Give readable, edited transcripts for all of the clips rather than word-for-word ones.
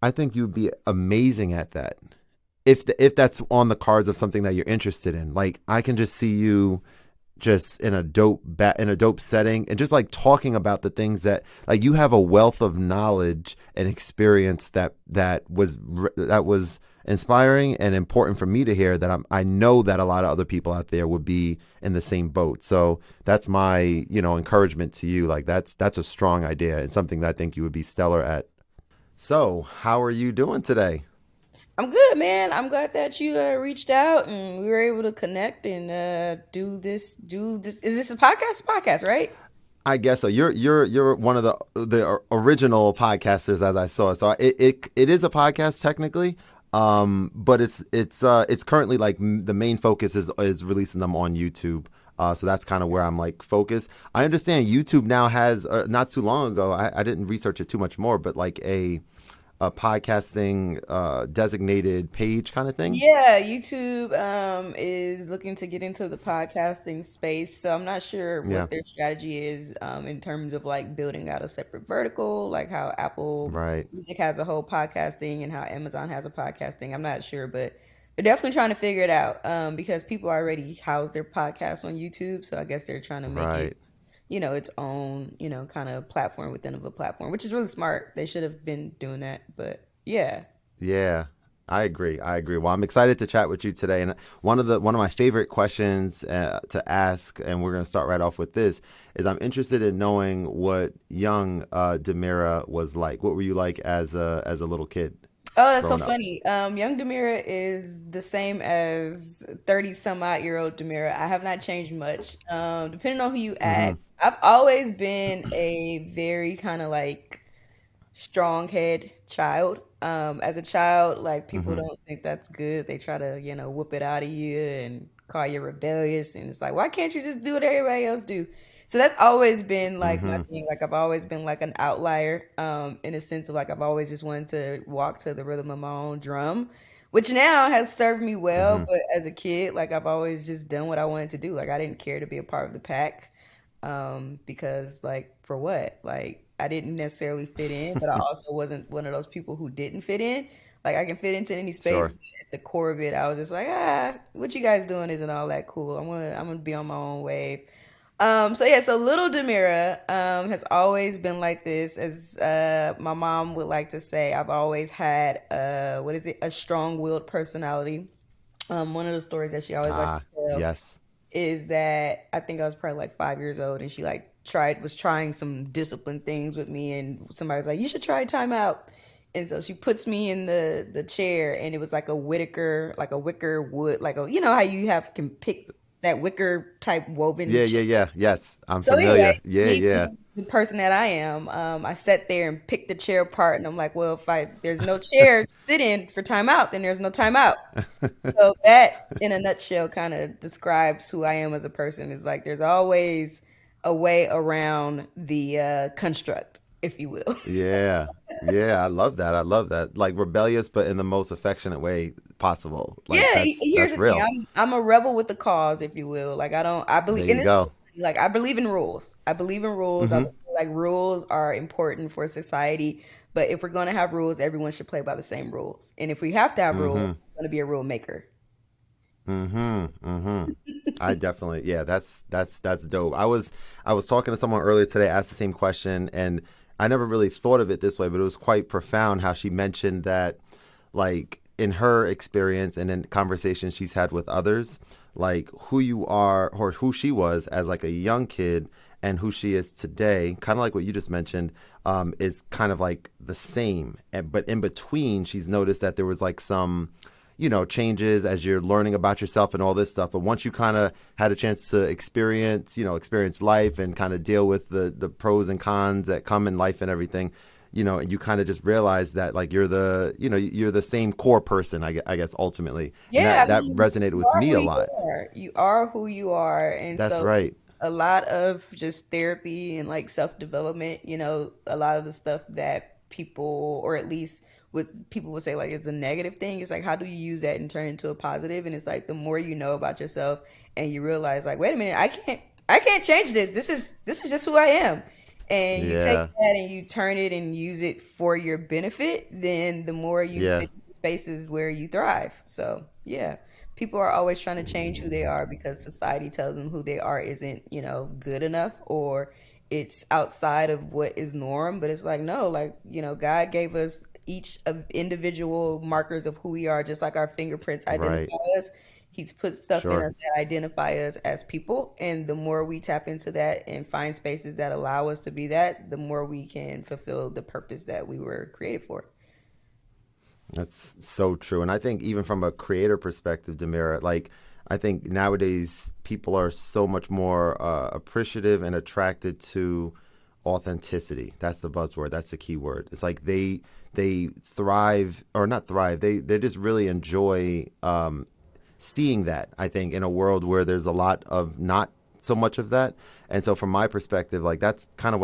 I think you'd be amazing at that. If that's on the cards of something that you're interested in. Like I can just see you just in a dope setting and just like talking about the things that like you have a wealth of knowledge and experience that was inspiring and important for me to hear that I know that a lot of other people out there would be in the same boat. So that's my, encouragement to you. Like that's a strong idea and something that I think you would be stellar at. So, how are you doing today? I'm good, man. I'm glad that you reached out and we were able to connect and do this. Do this. Is this a podcast? Podcast, right? I guess so. You're one of the original podcasters as I saw. So it is a podcast technically, but it's currently like the main focus is releasing them on YouTube. So that's kind of where I'm like focused. I understand YouTube now has not too long ago. I didn't research it too much more, but like a podcasting designated page kind of thing. Yeah, YouTube is looking to get into the podcasting space. So I'm not sure Yeah. what their strategy is in terms of like building out a separate vertical, like how Apple Right. Music has a whole podcasting and how Amazon has a podcasting. I'm not sure, but they're definitely trying to figure it out because people already house their podcasts on YouTube. So I guess they're trying to make it, Right. its own, kind of platform within of a platform, which is really smart. They should have been doing that. But yeah. Yeah, I agree. I agree. Well, I'm excited to chat with you today, and one of my favorite questions to ask, and we're going to start right off with this, is I'm interested in knowing what young Demira was like. What were you like as a little kid Oh, that's so growing up? funny. Young Demira is the same as 30 some odd year old Demira. I have not changed much. Depending on who you Mm-hmm. ask, I've always been a very kind of like strong head child. As a child, like people Mm-hmm. don't think that's good. They try to, whoop it out of you and call you rebellious. And it's like, why can't you just do what everybody else do? So that's always been like my Mm-hmm. thing. Like I've always been like an outlier, in a sense of like I've always just wanted to walk to the rhythm of my own drum, which now has served me well. Mm-hmm. But as a kid, like I've always just done what I wanted to do. Like I didn't care to be a part of the pack, because like for what? Like I didn't necessarily fit in, but I also wasn't one of those people who didn't fit in. Like I can fit into any space, Sure. but at the core of it, I was just like, what you guys doing isn't all that cool. I'm gonna be on my own wave. So yeah, so little Demira has always been like this. As my mom would like to say, I've always had what is it, a strong-willed personality. One of the stories that she always likes Ah, to tell yes. is that I think I was probably like 5 years old and she like was trying some discipline things with me and somebody was like, you should try timeout. And so she puts me in the chair and it was like a Whittaker, like a wicker wood, like a, how you have can pick that wicker type woven Yeah, yeah, chair. yeah. Yes, I'm So anyway, familiar. Yeah, me yeah. being the person that I am, I sat there and picked the chair apart and I'm like, well, if there's no chair to sit in for timeout, then there's no timeout. So that, in a nutshell, kind of describes who I am as a person. Is like there's always a way around the construct, if you will. Yeah. Yeah, I love that. I love that. Like rebellious but in the most affectionate way possible. Like Yeah, here's that's the thing. real. I'm a rebel with the cause, if you will. Like I There believe, and you this is go. so funny, like I believe in rules. I believe in rules. I Mm-hmm. believe, like rules are important for society. But if we're gonna have rules, everyone should play by the same rules. And if we have to have rules, Mm-hmm. I'm gonna be a rule maker. Mm-hmm. Mm-hmm. I definitely, yeah, that's dope. I was talking to someone earlier today, asked the same question, and I never really thought of it this way, but it was quite profound how she mentioned that, like, in her experience and in conversations she's had with others, like who you are or who she was as like a young kid and who she is today, kind of like what you just mentioned, is kind of like the same. But in between, she's noticed that there was like some changes as you're learning about yourself and all this stuff. But once you kind of had a chance to experience life and kind of deal with the pros and cons that come in life and everything, and you kind of just realize that like you're the same core person, I guess ultimately, and Yeah, that I that mean, resonated you with are me who a you lot. are. You are who you are. And That's so right. a lot of just therapy and like self-development, a lot of the stuff that people, or at least with people would say like it's a negative thing. It's like, how do you use that and turn it into a positive? And it's like the more you know about yourself and you realize like, wait a minute, I can't change this. This is just who I am. and you take Yeah. that and you turn it and use it for your benefit, then the more you Yeah. fit into spaces where you thrive. So, yeah, people are always trying to change who they are because society tells them who they are isn't, good enough, or it's outside of what is norm. But it's like, no, like, God gave us each of individual markers of who we are, just like our fingerprints Right. identify us. He's put stuff in Sure. us that identify us as people. And the more we tap into that and find spaces that allow us to be that, the more we can fulfill the purpose that we were created for. That's so true. And I think even from a creator perspective, Demira, like I think nowadays people are so much more appreciative and attracted to authenticity. That's the buzzword. That's the key word. It's like they thrive or not thrive. They just really enjoy seeing that. I think in a world where there's a lot of not so much of that. And so from my perspective, like that's kind of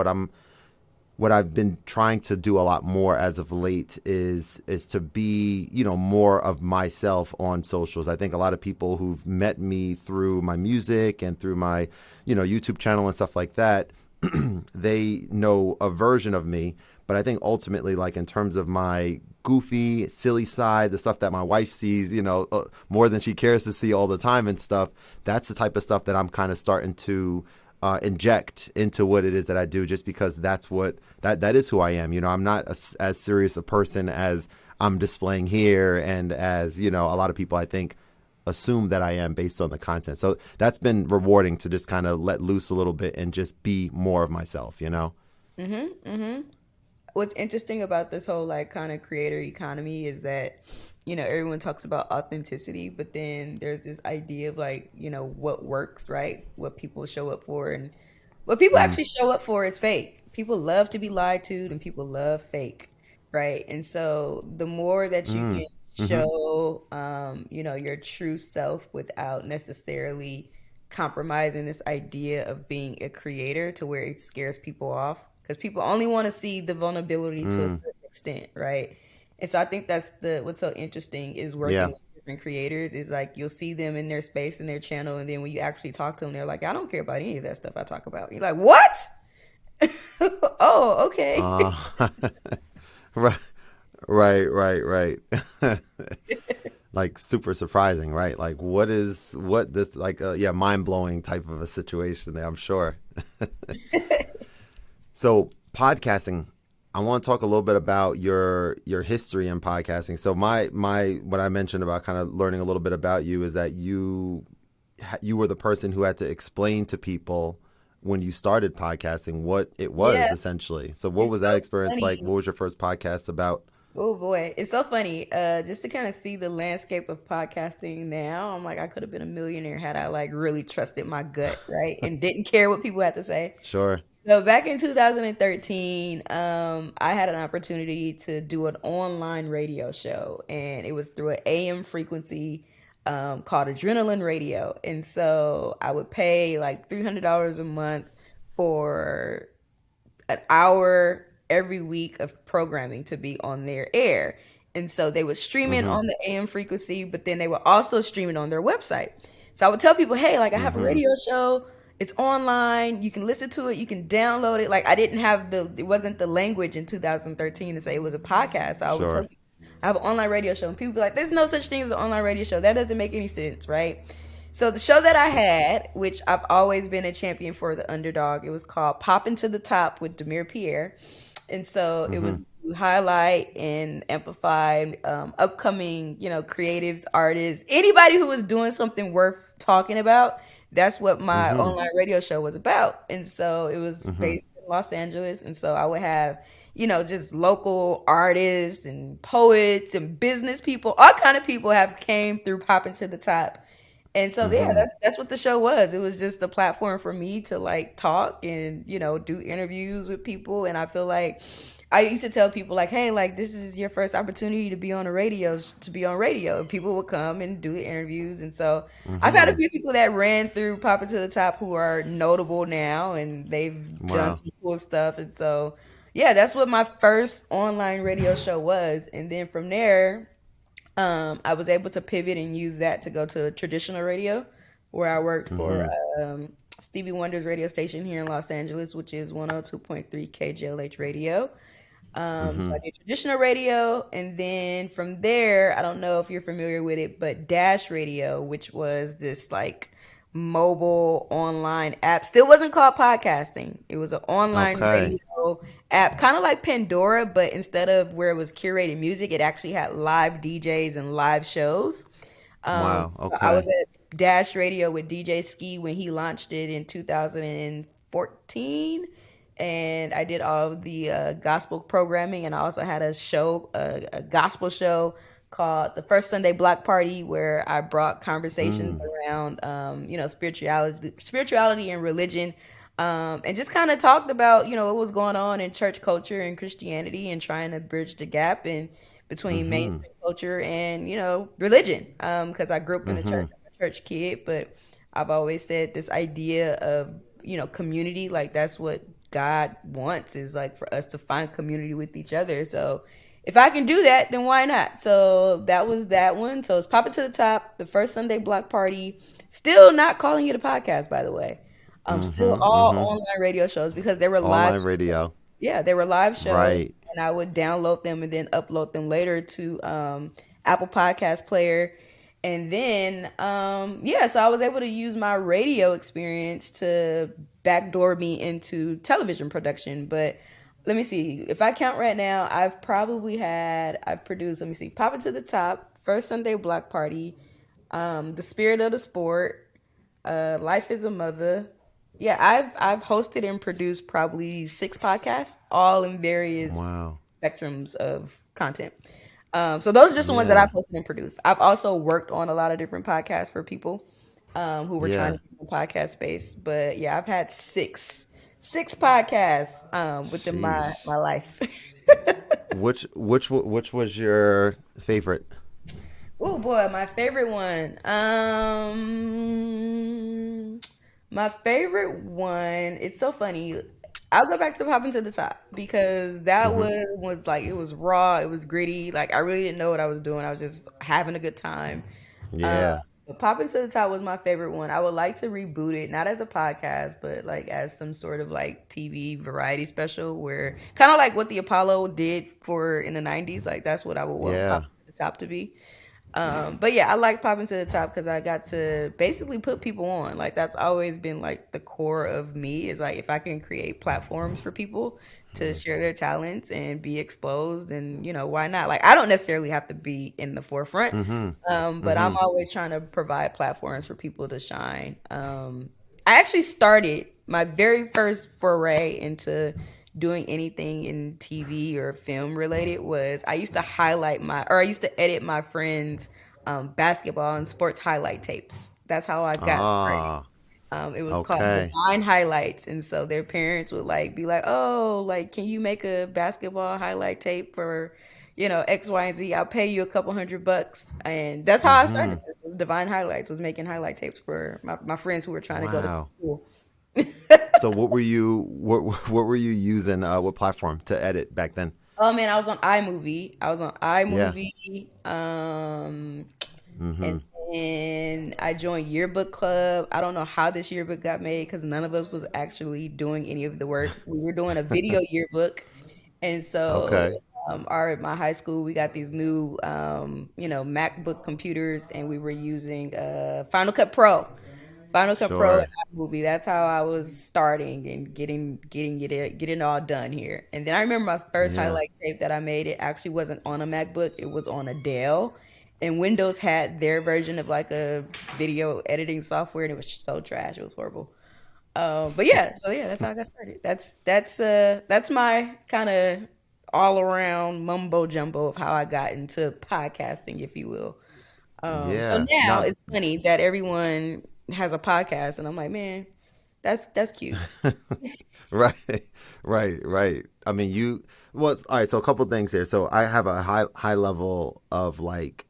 what I've been trying to do a lot more as of late is to be, more of myself on socials. I think a lot of people who've met me through my music and through my, YouTube channel and stuff like that, they know a version of me. But I think ultimately, like in terms of my goofy, silly side, the stuff that my wife sees, more than she cares to see all the time and stuff, that's the type of stuff that I'm kind of starting to inject into what it is that I do, just because that is who I am. I'm not as serious a person as I'm displaying here, and as a lot of people I think assume that I am based on the content. So that's been rewarding to just kind of let loose a little bit and just be more of myself. Mm-hmm. Mm-hmm. What's interesting about this whole like kind of creator economy is that everyone talks about authenticity, but then there's this idea of like what works, right? What people show up for, and what people Mm, actually show up for is fake. People love to be lied to, and people love fake, right? And so the more that you mm, can mm-hmm, show your true self without necessarily compromising this idea of being a creator to where it scares people off, because people only want to see the vulnerability to a mm, certain extent, right? And so I think that's the what's so interesting is working yeah. with different creators is like you'll see them in their space and their channel, and then when you actually talk to them, they're like, I don't care about any of that stuff I talk about. You're like, what? Oh, okay. Uh, right, right. Like super surprising, right? Like what this like yeah, mind blowing type of a situation there, I'm sure. So podcasting, I want to talk a little bit about your history in podcasting. So my what I mentioned about kind of learning a little bit about you is that you were the person who had to explain to people when you started podcasting what it was Yeah, essentially. So what it's was that so experience like? funny. What was your first podcast about? Oh boy, it's so funny. Just to kind of see the landscape of podcasting now, I'm like, I could have been a millionaire had I like really trusted my gut, right, and didn't care what people had to say. Sure. So back in 2013, I had an opportunity to do an online radio show, and it was through an AM frequency called Adrenaline Radio. And so I would pay like $300 a month for an hour every week of programming to be on their air. And so they would stream it Mhm. on the AM frequency, but then they would also stream it on their website. So I would tell people, hey, like I have a Mhm. radio show. It's online. You can listen to it. You can download it. Like I didn't have it wasn't the language in 2013 to say it was a podcast. So I would tell Sure. people, I have an online radio show. And people be like, there's no such thing as an online radio show. That doesn't make any sense, right? So the show that I had, which I've always been a champion for the underdog, it was called Popping to the Top with Demira Pierre. And so it was Mhm. to highlight and amplify upcoming, creatives, artists, anybody who was doing something worth talking about. That's what my Mhm. online radio show was about. And so it was Mhm. based in Los Angeles. And so I would have, just local artists and poets and business people, all kind of people have came through Popping to the Top. And so yeah, Mhm. that's what the show was. It was just a platform for me to like talk and do interviews with people. And I feel like I used to tell people like, hey, like this is your first opportunity to be on the radio, to be on radio. And people would come and do the interviews. And so I've had a Mhm. few people that ran through Popping to the Top who are notable now, and they've done Wow. some cool stuff. And so yeah, that's what my first online radio show was. And then from there, I was able to pivot and use that to go to traditional radio, where I worked for Mhm. Stevie Wonder's radio station here in Los Angeles, which is 102.3 KJLH radio. So I Mm-hmm. did traditional radio, and then from there, I don't know if you're familiar with it, but Dash Radio, which was this like mobile online app, still wasn't called podcasting. It was an online Okay. radio app, kind of like Pandora, but instead of where it was curated music, it actually had live DJs and live shows. Wow. So I was Okay. at Dash Radio with DJ Ski when he launched it in 2014, and I did all of the gospel programming, and I also had a show, a gospel show called the First Sunday Block Party, where I brought conversations Mm. around, spirituality and religion, and just kind of talked about, what was going on in church culture and Christianity, and trying to bridge the gap in between Mm-hmm. mainstream culture and religion. Because I grew up in the church, Mm-hmm. I'm a church kid, but I've always said this idea of community, like that's what God wants, is like for us to find community with each other. So if I can do that, then why not? So that was that one. So it's Pop It to the Top, the First Sunday Block Party. Still not calling it a podcast, by the way. Still Mm-hmm. all Mm-hmm. online radio shows because they were live. Online radio. Yeah, they were live shows, Right. and I would download them and then upload them later to Apple Podcast Player. And then, yeah, so I was able to use my radio experience to backdoor me into television production. But let me see, if I count right now, I've produced, let me see, Pop It to the Top, First Sunday Block Party, The Spirit of the Sport, Life is a Mother. Yeah, I've hosted and produced probably 6 podcasts, all in various Wow. spectrums of content. So those are just the ones that I've Yeah. hosted and produced. I've also worked on a lot of different podcasts for people who were trying Yeah. to get in the podcast space. But yeah, I've had six podcasts within my Sheesh. life. Which was your favorite? Oh boy, my favorite one. My favorite one. It's so funny. I'll go back to Popping to the Top because that Mm-hmm. was like, it was raw, it was gritty. Like I really didn't know what I was doing. I was just having a good time. Uh, Yeah. but Popping to the Top was my favorite one. I would like to reboot it, not as a podcast, but like as some sort of like TV variety special, where kind of like what the Apollo did for in the '90s. Like that's what I would want Yeah. Popping to the Top to be. But yeah, I like Popping to the Top because I got to basically put people on. Like that's always been like the core of me, is like if I can create platforms for people to share their talents and be exposed, and why not? Like I don't necessarily have to be in the forefront, Mm-hmm. but Mm-hmm. I'm always trying to provide platforms for people to shine. I actually started my very first foray into doing anything in TV or film related was I used to edit my friends' basketball and sports highlight tapes. That's how I got started. Ah. It was called Okay. Divine Highlights, and so their parents would like be like, "Oh, like, can you make a basketball highlight tape for, X, Y, and Z? I'll pay you a couple $100." And that's how I started. Mm-hmm. This was Divine Highlights, was making highlight tapes for my friends who were trying to go to Wow. school. So what were you using what platform to edit back then? Oh man, I was on iMovie. I was on Yeah. iMovie. Mm-hmm. And then I joined Yearbook Club. I don't know how this yearbook got made because none of us was actually doing any of the work. We were doing a video yearbook, and so Okay. my high school, we got these new MacBook computers, and we were using Final Cut Pro. Final Cut Pro and Sure. iMovie. That's how I was starting and getting it all done here. And then I remember my first Yeah. highlight tape that I made. It actually wasn't on a MacBook. It was on a Dell. And Windows had their version of like a video editing software, and it was so trash. It was horrible. But yeah, so yeah, that's how I got started. That's my kind of all around mumbo jumbo of how I got into podcasting, if you will. So Yeah. now Now it's funny that everyone has a podcast, and I'm like, man, that's cute. right. Right, right. I mean, well, all right, so a couple things here. So I have a high level of like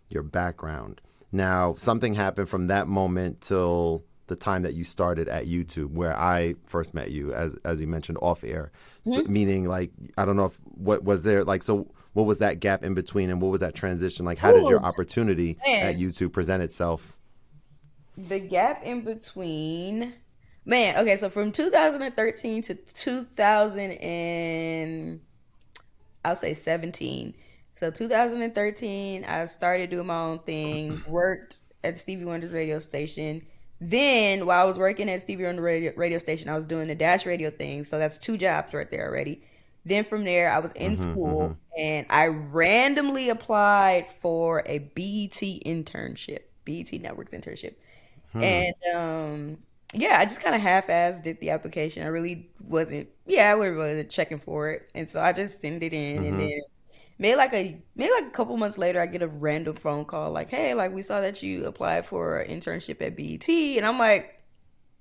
your background. Now, something happened from that moment till the time that you started at YouTube, where I first met you, as you mentioned off air. So, Mhm. meaning, like, I don't know if what was there like. So, what was that gap in between, and what was that transition like? How did Ooh, your opportunity at man, YouTube present itself? the gap in between. Man, okay, so from 2013 to 2000 and I'll say 17. So 2013, I started doing my own thing, worked at Stevie Wonder's radio station. Then while I was working at Stevie Wonder radio station, I was doing the Dash radio thing. So that's two jobs right there already. Then from there, I was in Mm-hmm. Mm-hmm. school and I randomly applied for a BET internship, BET Networks internship. Hmm. And yeah, I just kind of half-assed did the application. I really wasn't, yeah, I wasn't checking for it, and so I just sent it in, and Mm-hmm. then maybe like a couple months later, I get a random phone call like, "Hey, like we saw that you applied for an internship at BET," and I'm like,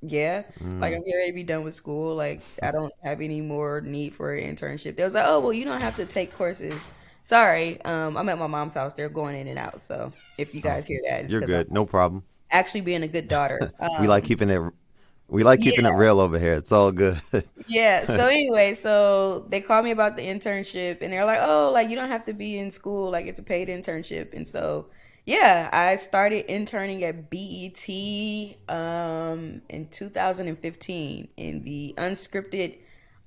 "Yeah, like Mm. I'm getting ready to be done with school. Like I don't have any more need for an internship." They was like, "Oh, well, you don't have to take courses." Sorry, I'm at my mom's house. They're going in and out, so if you Oh, guys hear that, it's you're because I'm good. No problem. actually being a good daughter. We like keeping it. We like keeping it Yeah, real over here. It's all good. yeah. So anyway, so they called me about the internship and they're like, "Oh, like you don't have to be in school, like it's a paid internship." And so yeah, I started interning at BET in 2015 in the unscripted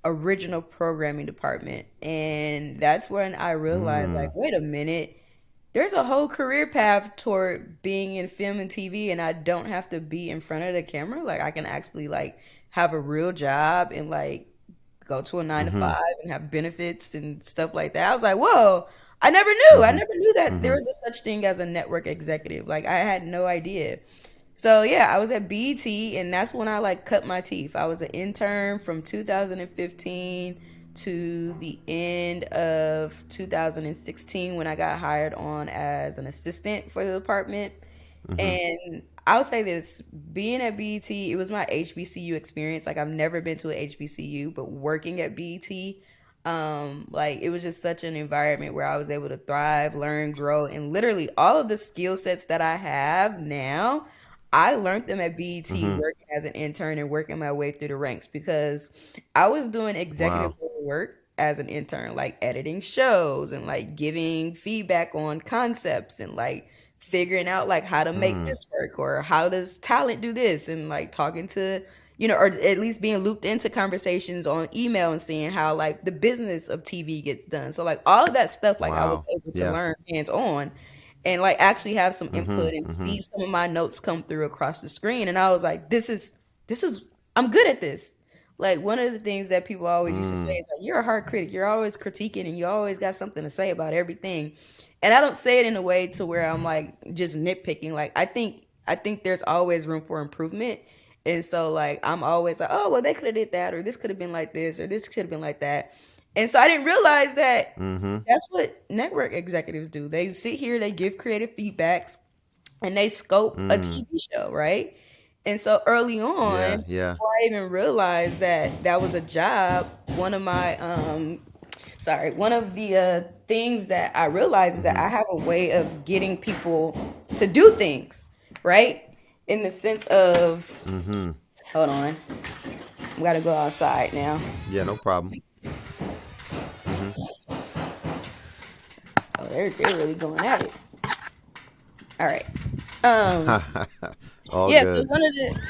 original programming department. And that's when I realized like, Mm. wait a minute, there's a whole career path toward being in film and TV, and I don't have to be in front of the camera. Like I can actually like have a real job and like go to a nine to Mm-hmm. five and have benefits and stuff like that. I was like, whoa, I never knew. I Mm-hmm. never knew that there Mm-hmm. was a such thing as a network executive. Like I had no idea. So yeah, I was at BET and that's when I like cut my teeth. I was an intern from 2015 to the end of 2016 when I got hired on as an assistant for the department. Mm-hmm. And I'll say this, being at BET, it was my HBCU experience. Like I've never been to a HBCU, but working at BET, like it was just such an environment where I was able to thrive, learn, grow, and literally all of the skill sets that I have now, I learned them at BET Mm-hmm. working as an intern and working my way through the ranks because I was doing executive Wow. work as an intern, like editing shows and like giving feedback on concepts and like figuring out like how to make Mm. this work or how does talent do this and like talking to or at least being looped into conversations on email and seeing how like the business of TV gets done. So like all of that stuff like I was Wow. able to Yeah. learn hands on and like actually have some Mm-hmm. input and Mm-hmm. see some of my notes come through across the screen and I was like this is I'm good at this. Like one of the things that people always used to say Mm. is like you're a hard critic. You're always critiquing and you always got something to say about everything. And I don't say it in a way to where I'm like just nitpicking. Like I think there's always room for improvement. And so like I'm always like, oh well they could have did that or this could have been like this or this could have been like that. And so I didn't realize that Mm-hmm. that's what network executives do. They sit here, they give creative feedbacks, and they scope a Mm. TV show, right? And so early on, Yeah. Yeah. before I even realized that that was a job, one of the things that I realized is that Mm-hmm. I have a way of getting people to do things, right? In the sense of, Mm-hmm. hold on, we got to go outside now. Yeah. No problem. Mm-hmm. Oh, they're really going at it. All right. Um, All Yeah, so good.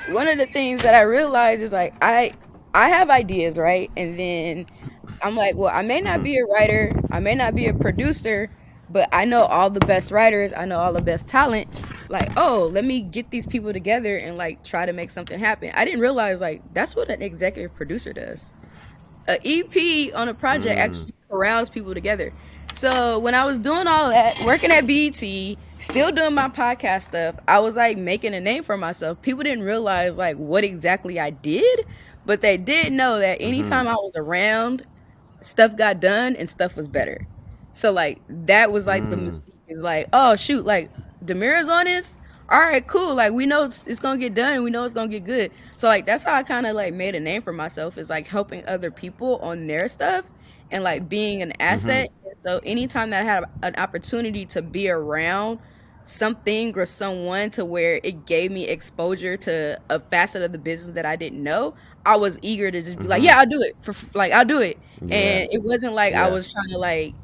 one of the things that I realized is like I have ideas, right? And then I'm like, well, I may not Mm-hmm. be a writer, I may not be a producer, but I know all the best writers, I know all the best talent. Like, oh, let me get these people together and like try to make something happen. I didn't realize like that's what an executive producer does. A EP on a project Mm. actually corrals people together. So when I was doing all that, working at BET, still doing my podcast stuff, I was like making a name for myself. People didn't realize like what exactly I did, but they did know that Mm-hmm. anytime I was around, stuff got done and stuff was better. So like that was like the Mm. mistake is like, oh shoot, like Demira's on this. All right, cool. Like we know it's gonna get done and we know it's gonna get good. So like that's how I kind of like made a name for myself is like helping other people on their stuff and like being an Mm-hmm. asset. And so anytime that I had an opportunity to be around something or someone to where it gave me exposure to a facet of the business that I didn't know, I was eager to just be like, Mm-hmm. yeah, I'll do it for like I'll do it. Yeah. And it wasn't like I Yeah. was trying to like,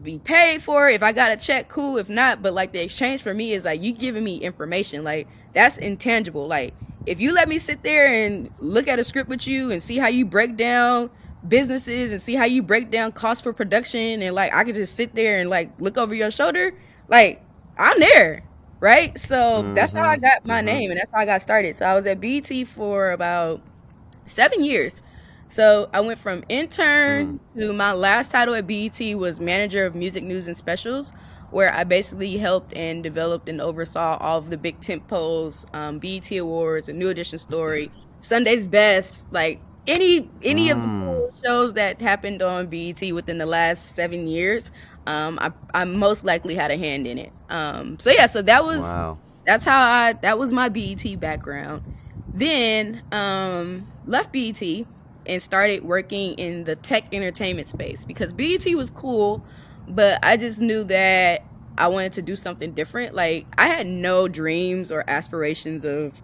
be paid for it. If I got a check, cool. If not, but like the exchange for me is like you giving me information. Like that's intangible. Like if you let me sit there and look at a script with you and see how you break down businesses and see how you break down costs for production, and like I could just sit there and like look over your shoulder, like I'm there, right? So that's how I Mm-hmm. got my Mm-hmm. name and that's how I got started. So I was at BT for about 7 years. So I went from Mm. intern to my last title at BET was manager of music news and specials, where I basically helped and developed and oversaw all of the big tent poles, BET Awards, a New Edition Story, Sunday's Best, like any of the Mm. cool shows that happened on BET within the last 7 years. I most likely had a hand in it. So yeah, so Wow. that was my BET background. Then left BET and started working in the tech entertainment space because BET was cool, but I just knew that I wanted to do something different. Like I had no dreams or aspirations of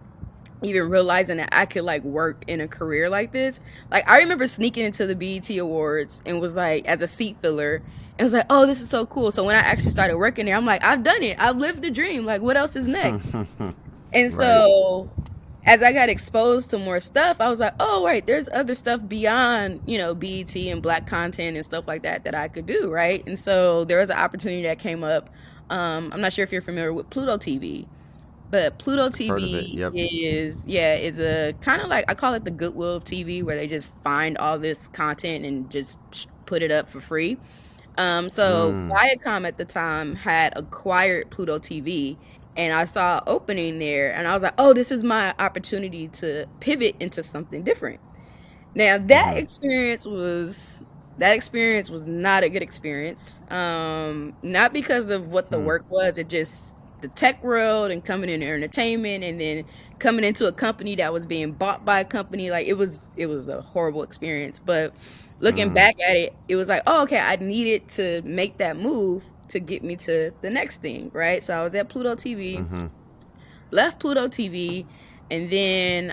even realizing that I could like work in a career like this. Like I remember sneaking into the BET Awards and was like as a seat filler and was like, "Oh, this is so cool." So when I actually started working there, I'm like, "I've done it. I've lived the dream. Like what else is next?" And Right. so as I got exposed to more stuff, I was like, oh, right, there's other stuff beyond, BET and black content and stuff like that that I could do, right? And so there was an opportunity that came up. I'm not sure if you're familiar with Pluto TV, but Pluto I've heard of it. TV Yep. is a kind of like I call it the Goodwill of TV, where they just find all this content and just put it up for free. So Mm. Viacom at the time had acquired Pluto TV, and I saw an opening there, and I was like, "Oh, this is my opportunity to pivot into something different." Now Mm-hmm. that experience was not a good experience. Not because of what the Hmm. work was, it just the tech world and coming into entertainment and then coming into a company that was being bought by a company, like it was a horrible experience. But looking Mm. back at it, it was like, oh, okay, I needed to make that move to get me to the next thing, right? So I was at Pluto TV, Mm-hmm. left Pluto TV, and then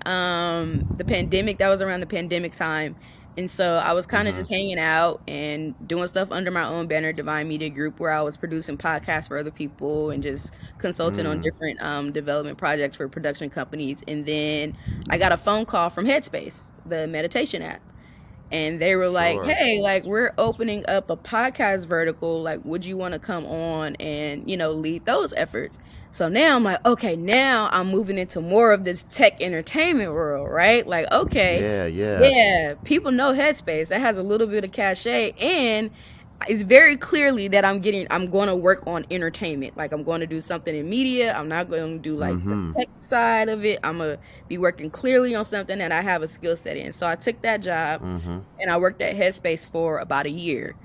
the pandemic, that was around the pandemic time. And so I was kind of Mm-hmm. just hanging out and doing stuff under my own banner, Divine Media Group, where I was producing podcasts for other people and just consulting on Mm. different development projects for production companies. And then I got a phone call from Headspace, the meditation app, and they were like, Sure. "Hey, like we're opening up a podcast vertical. Like, would you want to come on and lead those efforts?" So now I'm like, okay, now I'm moving into more of this tech entertainment world, right? Like, okay, Yeah. Yeah. yeah, people know Headspace. That has a little bit of cachet, and it's very clearly that I'm going to work on entertainment. Like I'm going to do something in media. I'm not going to do like the Mm-hmm. tech side of it. I'm going to be working clearly on something that I have a skill set in. So I took that job Mm-hmm. and I worked at Headspace for about a year.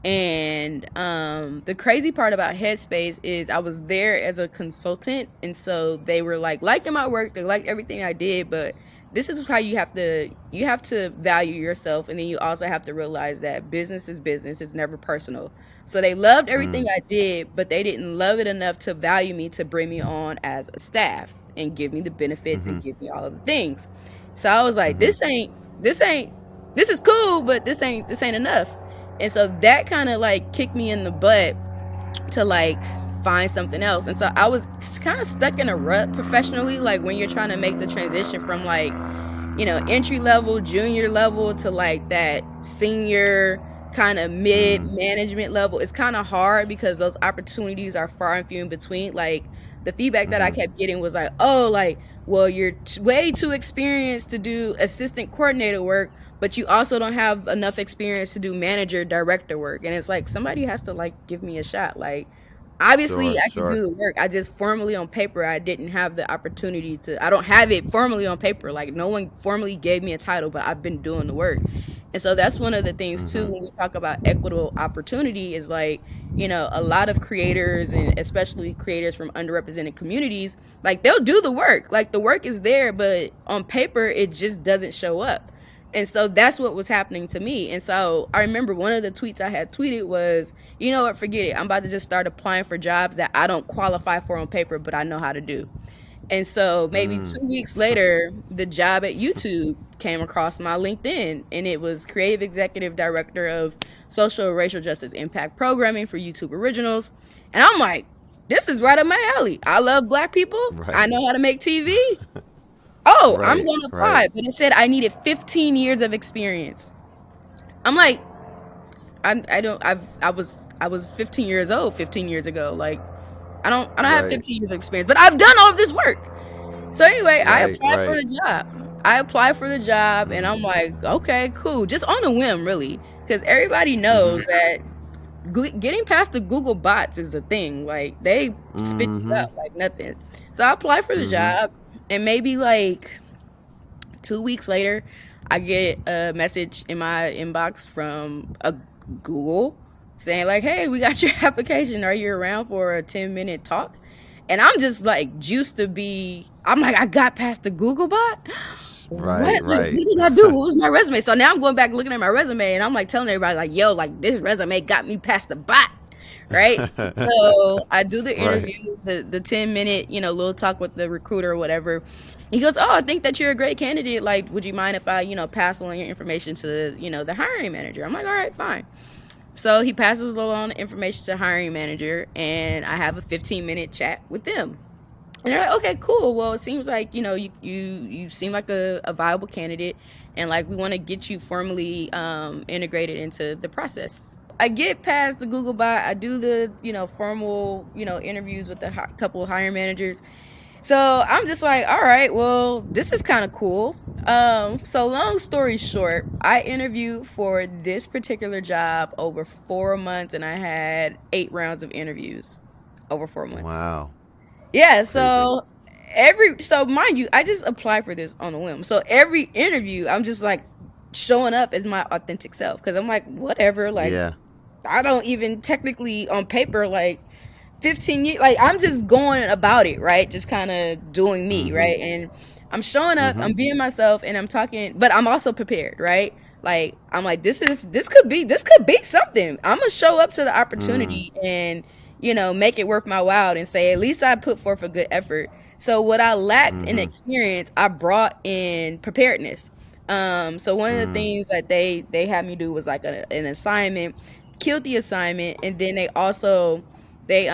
And the crazy part about Headspace is I was there as a consultant, and so they were like liking my work, they liked everything I did, but this is how you have to value yourself, and then you also have to realize that business is business, it's never personal. So they loved everything Mm. I did, but they didn't love it enough to value me to bring me on as a staff and give me the benefits Mm-hmm. and give me all of the things. So I was like, Mm-hmm. this ain't this is cool, but this ain't enough. And so that kind of like kicked me in the butt to like find something else. And so I was kind of stuck in a rut professionally, like when you're trying to make the transition from like, entry level, junior level to like that senior kind of mid Mm. management level. It's kind of hard because those opportunities are far and few in between. Like the feedback that I Mm-hmm. kept getting was like, oh, like, well, you're way too experienced to do assistant coordinator work, but you also don't have enough experience to do manager director work. And it's like somebody has to like give me a shot. Like obviously Sure. I could Sure. do the work. I just formally on paper I didn't have the opportunity to. I don't have it formally on paper. Like no one formally gave me a title, but I've been doing the work. And so that's one of the things too Mm-hmm. when we talk about equitable opportunity is like, a lot of creators and especially creators from underrepresented communities, like they'll do the work. Like the work is there, but on paper it just doesn't show up. And so that's what was happening to me. And so I remember one of the tweets I had tweeted was, you know what, forget it. I'm about to just start applying for jobs that I don't qualify for on paper, but I know how to do. And so maybe Mm. 2 weeks later, the job at YouTube came across my LinkedIn, and it was Creative Executive Director of Social and Racial Justice Impact Programming for YouTube Originals. And I'm like, this is right up my alley. I love black people. I Right. know how to make TV. oh, I'm Right. going to Right. apply. But it said I needed 15 years of experience. I'm like, I don't, I was 15 years old 15 years ago. Like, I don't have Right. 15 years of experience, but I've done all of this work. So anyway, I Right. applied for Right. the job. I applied for the job, and Mm-hmm. I'm like, okay, cool, just on a whim, really, because everybody Mm-hmm. knows that getting past the Google bots is a thing. Like they spit you Mm-hmm. out like nothing. So I applied for the Mm-hmm. job, and maybe like 2 weeks later, I get a message in my inbox from a Google saying like, "Hey, we got your application. Are you around for a 10-minute talk?" And I'm just like juiced to be. I'm like, I got past the Google bot. Right. What? Like, Right. what did I do? What was my resume? So now I'm going back looking at my resume, and I'm like telling everybody like, "Yo, like this resume got me past the bot." Right? So I do the Right. interview, the 10-minute, little talk with the recruiter or whatever. He goes, "Oh, I think that you're a great candidate. Like, would you mind if I, pass along your information to, the hiring manager?" I'm like, "All right, fine." So he passes along the information to the hiring manager, and I have a 15-minute chat with them. And they're like, "Okay, cool. Well, it seems like, you seem like a viable candidate, and like we want to get you formally integrated into the process." I get past the Google bot. I do the, formal, interviews with the couple of hiring managers. So I'm just like, all right, well, this is kind of cool. So long story short, I interviewed for this particular job over 4 months, and I had 8 rounds of interviews over 4 months. Wow. Yeah, Crazy. so mind you, I just applied for this on a whim. So every interview, I'm just like showing up as my authentic self because I'm like, whatever, like Yeah. I don't even technically on paper like 15 years, like I'm just going about it, right? Just kind of doing me, Mm-hmm. right? And I'm showing up, Mm-hmm. I'm being myself, and I'm talking, but I'm also prepared, right? Like I'm like, this could be something. I'm gonna show up to the Mm. opportunity and make it worth my while and say at least I put forth a good effort. So what I lacked in Mm-hmm. experience, I brought in preparedness. So one of the Mm. things that they had me do was like an assignment, killed the assignment, and then they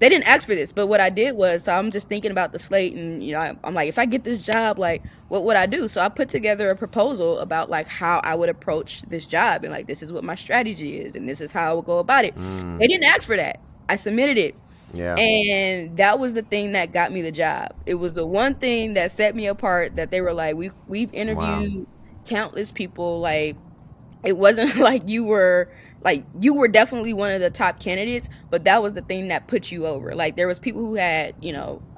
didn't ask for this, but what I did was, so I'm just thinking about the slate, and I'm like, if I get this job, like what would I do? So I put together a proposal about like how I would approach this job, and like this is what my strategy is, and this is how I would go about it. Mm. They didn't ask for that. I submitted it, Yeah. and that was the thing that got me the job. It was the one thing that set me apart, that they were like, we've Wow. interviewed countless people, like it wasn't like you were definitely one of the top candidates, but that was the thing that put you over. Like there was people who had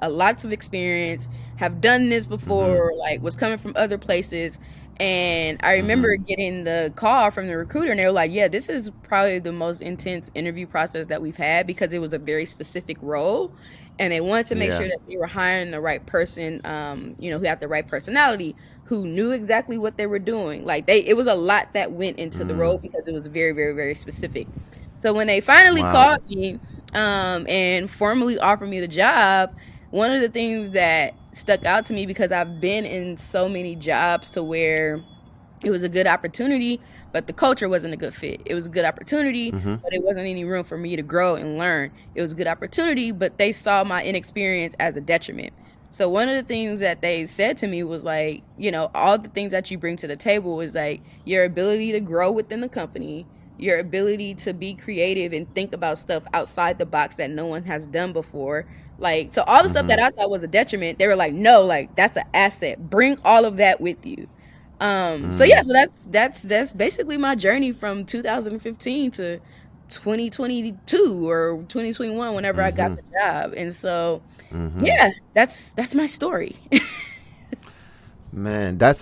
a lots of experience, have done this Mm-hmm. before, like was coming from other places. And I Mm-hmm. remember getting the call from the recruiter, and they were like, "Yeah, this is probably the most intense interview process that we've had because it was a very specific role, and they wanted to make Yeah. sure that they were hiring the right person, who had the right personality, who knew exactly what they were doing." Like it was a lot that went into the Mm. role because it was very, very, very specific. So when they finally Wow. called me, and formally offered me the job, one of the things that stuck out to me, because I've been in so many jobs to where it was a good opportunity, but the culture wasn't a good fit. It was a good opportunity, Mm-hmm. but it wasn't any room for me to grow and learn. It was a good opportunity, but they saw my inexperience as a detriment. So one of the things that they said to me was like, all the things that you bring to the table is like your ability to grow within the company, your ability to be creative and think about stuff outside the box that no one has done before. Like, so all the stuff Mm-hmm. that I thought was a detriment, they were like, no, like that's an asset. Bring all of that with you. So yeah, Mm. so that's basically my journey from 2015 to 2022 or 2021 whenever I got Mm-hmm. the job. And so Mm-hmm. yeah, that's my story. Man, it's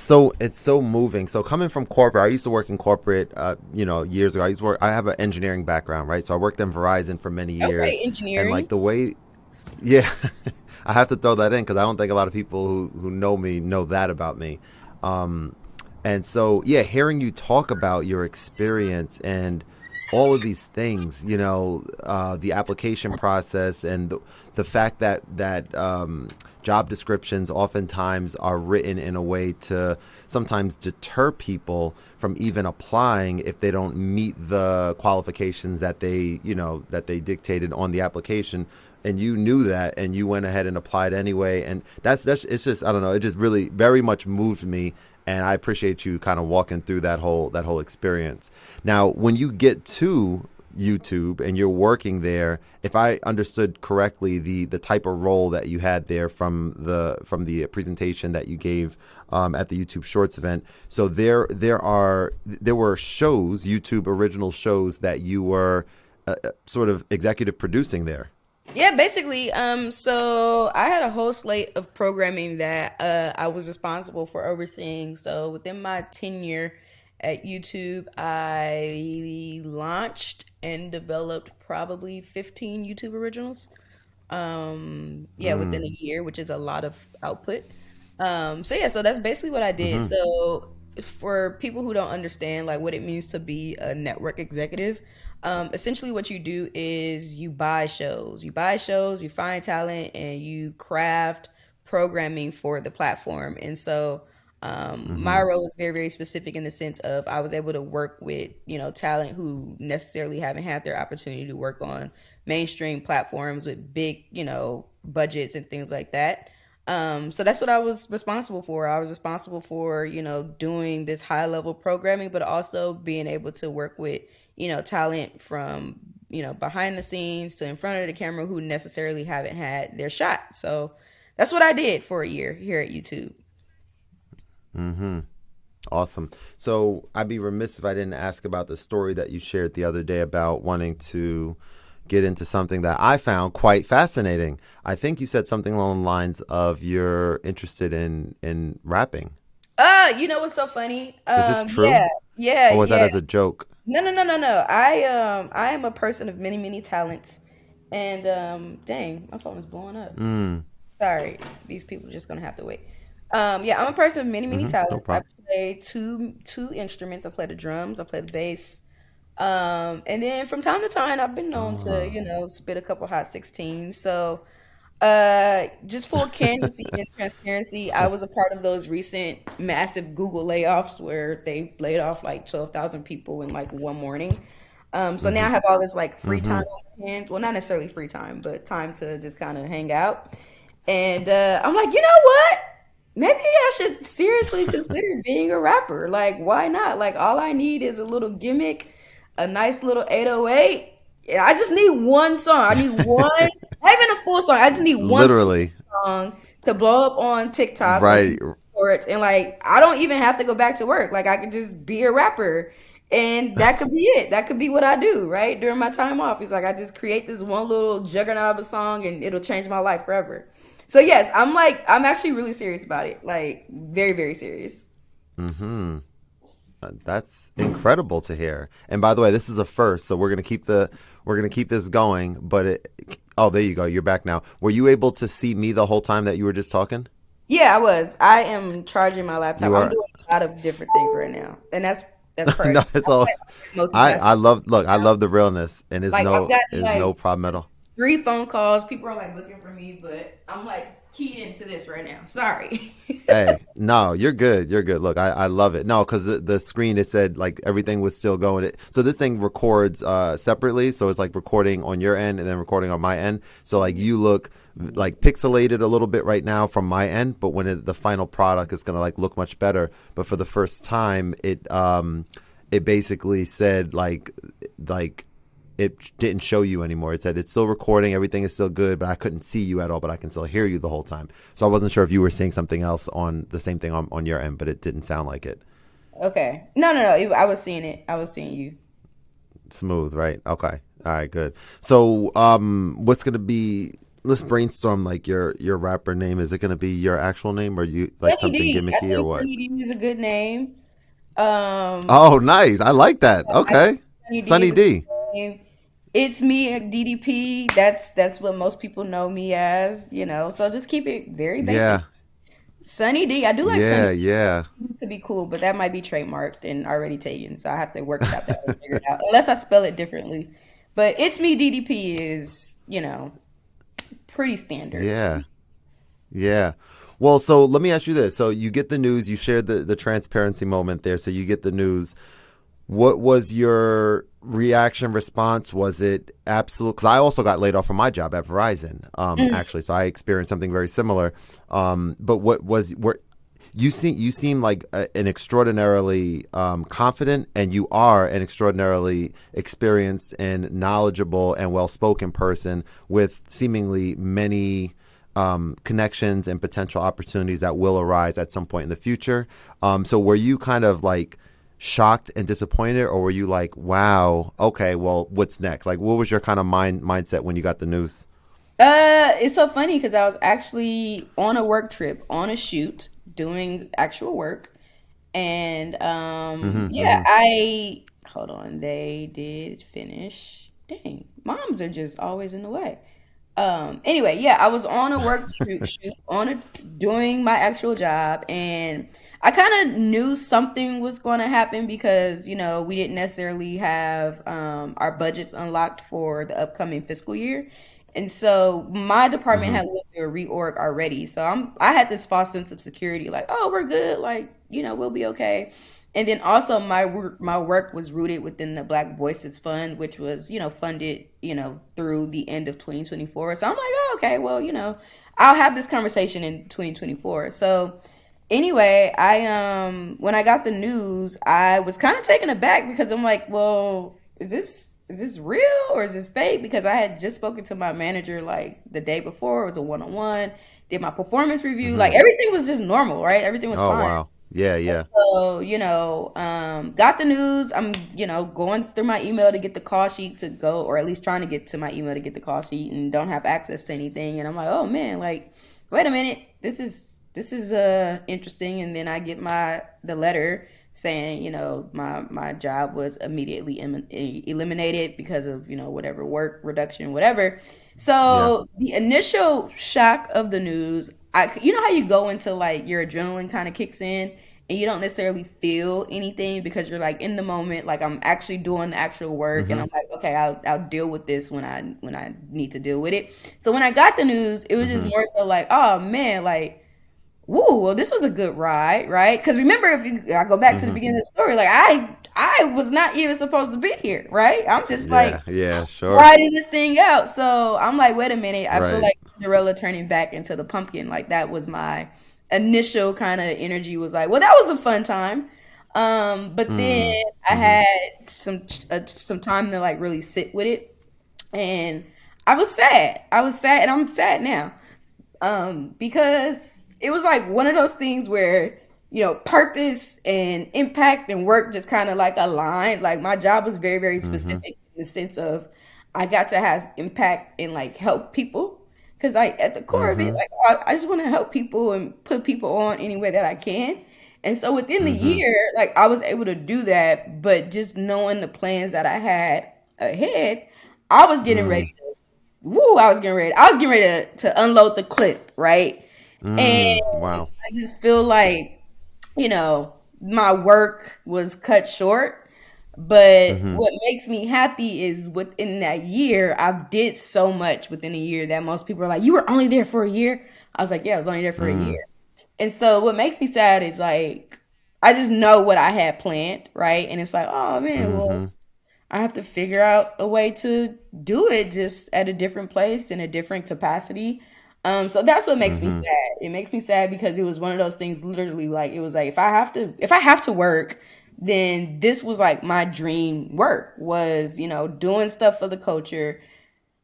so moving. So coming from corporate, I used to work in corporate, years ago. I have an engineering background, right? So I worked in Verizon for many Okay, years, and engineering. like the way, yeah, I have to throw that in because I don't think a lot of people who know me know that about me. Um, and so, yeah, hearing you talk about your experience and all of these things, the application process and the fact that job descriptions oftentimes are written in a way to sometimes deter people from even applying if they don't meet the qualifications that they dictated on the application. And you knew that, and you went ahead and applied anyway. And that's it's just, I don't know, it just really very much moved me. And I appreciate you kind of walking through that whole experience. Now, when you get to YouTube and you're working there, if I understood correctly, the type of role that you had there from the presentation that you gave at the YouTube Shorts event. So there were shows, YouTube original shows that you were sort of executive producing there. Yeah, basically. So I had a whole slate of programming that I was responsible for overseeing. So within my tenure at YouTube, I launched and developed probably 15 YouTube originals. Yeah, within a year, which is a lot of output. So yeah, so that's basically what I did. Mm-hmm. So for people who don't understand like what it means to be a network executive, essentially what you do is you buy shows, you find talent, and you craft programming for the platform. And so my Mm-hmm. role is very, very specific in the sense of I was able to work with, talent who necessarily haven't had their opportunity to work on mainstream platforms with big, budgets and things like that. So that's what I was responsible for. I was responsible for, doing this high level programming, but also being able to work with, talent from, behind the scenes to in front of the camera who necessarily haven't had their shot. So that's what I did for a year here at YouTube. Mm-hmm. Awesome. So I'd be remiss if I didn't ask about the story that you shared the other day about wanting to get into something that I found quite fascinating. I think you said something along the lines of you're interested in rapping. You know what's so funny? Is this Yeah, true? yeah, Or was that yeah. as a joke? No, no, no, no, no. I am a person of many, many talents. And dang, my phone is blowing up. Mm. Sorry, these people are just gonna have to wait. Yeah, I'm a person of many, many Mm-hmm. No talents. I problem. play two instruments. I play the drums. I play the bass. And then from time to time, I've been known to, Oh. spit a couple hot 16s. So, just full candidity and transparency, I was a part of those recent massive Google layoffs where they laid off like 12,000 people in like one morning. So now Mm-hmm. I have all this like free Mm-hmm. time on my hands. Well, not necessarily free time, but time to just kind of hang out. And I'm like, you know what? Maybe I should seriously consider being a rapper. Like, why not? Like, all I need is a little gimmick, a nice little 808. And I just need one song. I need one, not even a full song. I just need one Literally. song to blow up on TikTok or Right. YouTube Shorts. And like, I don't even have to go back to work. Like, I could just be a rapper. And that could be it. That could be what I do, right? During my time off. It's like I just create this one little juggernaut of a song and it'll change my life forever. So yes, I'm actually really serious about it. Like very, very serious. Mm-hmm. That's incredible to hear. And by the way, this is a first, so we're gonna keep this going. But oh, there you go. You're back now. Were you able to see me the whole time that you were just talking? Yeah, I was. I am charging my laptop. You I'm are. doing a lot of different things right now. And that's No, crazy. it's I'm all. like I multitasking love. Look, I now. love the realness, and is Like I've no gotten is no like problem at all. 3 phone calls. People are like looking for me, but I'm like keyed into this right now. Sorry. Hey, no, you're good. You're good. Look, I love it. No, because the screen, it said like everything was still going. So this thing records separately. So it's like recording on your end and then recording on my end. So like you look like pixelated a little bit right now from my end, but when the final product is gonna like look much better. But for the first time, it basically said like it didn't show you anymore. It said it's still recording, everything is still good, but I couldn't see you at all, but I can still hear you the whole time. So I wasn't sure if you were seeing something else on the same thing on your end, but it didn't sound like it. Okay. No, no, no. I was seeing it. I was seeing you. Smooth, right? Okay. All right, good. So what's gonna be, let's brainstorm like your rapper name. Is it gonna be your actual name or you like Sunny something D. I gimmicky or think what? Sunny D is a good name. Um, Oh, nice. I like that. I think Okay. Sunny D is Sunny a good D. name. It's me at DDP. That's what most people know me as. So just keep it very basic. Yeah. Sunny D. I do like Sunny Yeah, D. yeah. Could be cool, but that might be trademarked and already taken. So I have to workshop that and figure it out. Unless I spell it differently. But it's me DDP is, pretty standard. Yeah. Yeah. Well, so let me ask you this. So you get the news, you shared the transparency moment there. So you get the news. What was your reaction response? Was it absolute? Because I also got laid off from my job at Verizon, actually. So I experienced something very similar. But what was, where, you seem like an extraordinarily confident, and you are an extraordinarily experienced and knowledgeable and well-spoken person with seemingly many connections and potential opportunities that will arise at some point in the future. So were you kind of like shocked and disappointed, or were you like, wow, okay, well, what's next? Like, what was your kind of mindset when you got the news? It's so funny because I was actually on a work trip, on a shoot, doing actual work, and Mm-hmm. yeah, Mm-hmm. I hold on. They did finish. Dang, moms are just always in the way. Anyway, yeah, I was on a shoot on a doing my actual job, and I kind of knew something was going to happen because we didn't necessarily have our budgets unlocked for the upcoming fiscal year, and so my department Mm-hmm. had went through a reorg already. So I had this false sense of security, like, oh, we're good, like we'll be okay. And then also my work was rooted within the Black Voices Fund, which was funded through the end of 2024. So I'm like, oh, okay, well I'll have this conversation in 2024. So anyway, I when I got the news, I was kind of taken aback because I'm like, well, is this real or is this fake? Because I had just spoken to my manager like the day before. It was a one-on-one. Did my performance review. Mm-hmm. Like everything was just normal, right? Everything was Oh, fine. wow. Yeah, yeah. So, got the news. I'm, going through my email to get the call sheet to go, or at least trying to get to my email to get the call sheet, and don't have access to anything. And I'm like, oh man, like, wait a minute, this is interesting. And then I get the letter saying, my job was immediately eliminated because of whatever work reduction, whatever. Yeah. So the initial shock of the news, you know how you go into like your adrenaline kind of kicks in and you don't necessarily feel anything because you're like in the moment, like I'm actually doing the actual work, and Mm-hmm. I'm like, okay, I'll deal with this when I need to deal with it. So when I got the news, it was just Mm-hmm. more so like, oh man, like, woo, well, this was a good ride, right? Because remember, I go back to the Mm-hmm. beginning of the story, like I was not even supposed to be here, right? I'm just like Yeah, yeah, sure. riding this thing out. So I'm like, wait a minute. I feel Right. like Cinderella turning back into the pumpkin. Like that was my initial kind of energy. Was like, well, that was a fun time. But then Mm. I Mm-hmm. had some time to like really sit with it, and I was sad. I was sad, and I'm sad now. Because it was like one of those things where purpose and impact and work just kind of like aligned. Like my job was very, very Mm-hmm. specific in the sense of I got to have impact and like help people. Because like at the core of it, Mm-hmm. like I just want to help people and put people on any way that I can. And so within the Mm-hmm. year, like I was able to do that, but just knowing the plans that I had ahead, I was getting Mm. ready woo, I was getting ready to unload the clip, right? And Mm. Wow. I just feel like, my work was cut short. But Mm-hmm. what makes me happy is within that year, I've did so much within a year that most people are like, you were only there for a year. I was like, yeah, I was only there for a Mm. year. And so what makes me sad is like, I just know what I had planned, right? And it's like, oh man, well, Mm-hmm. I have to figure out a way to do it just at a different place in a different capacity. So that's what makes me Mm-hmm. sad. It makes me sad because it was one of those things literally like it was like if I have to work, then this was like my dream work was, doing stuff for the culture,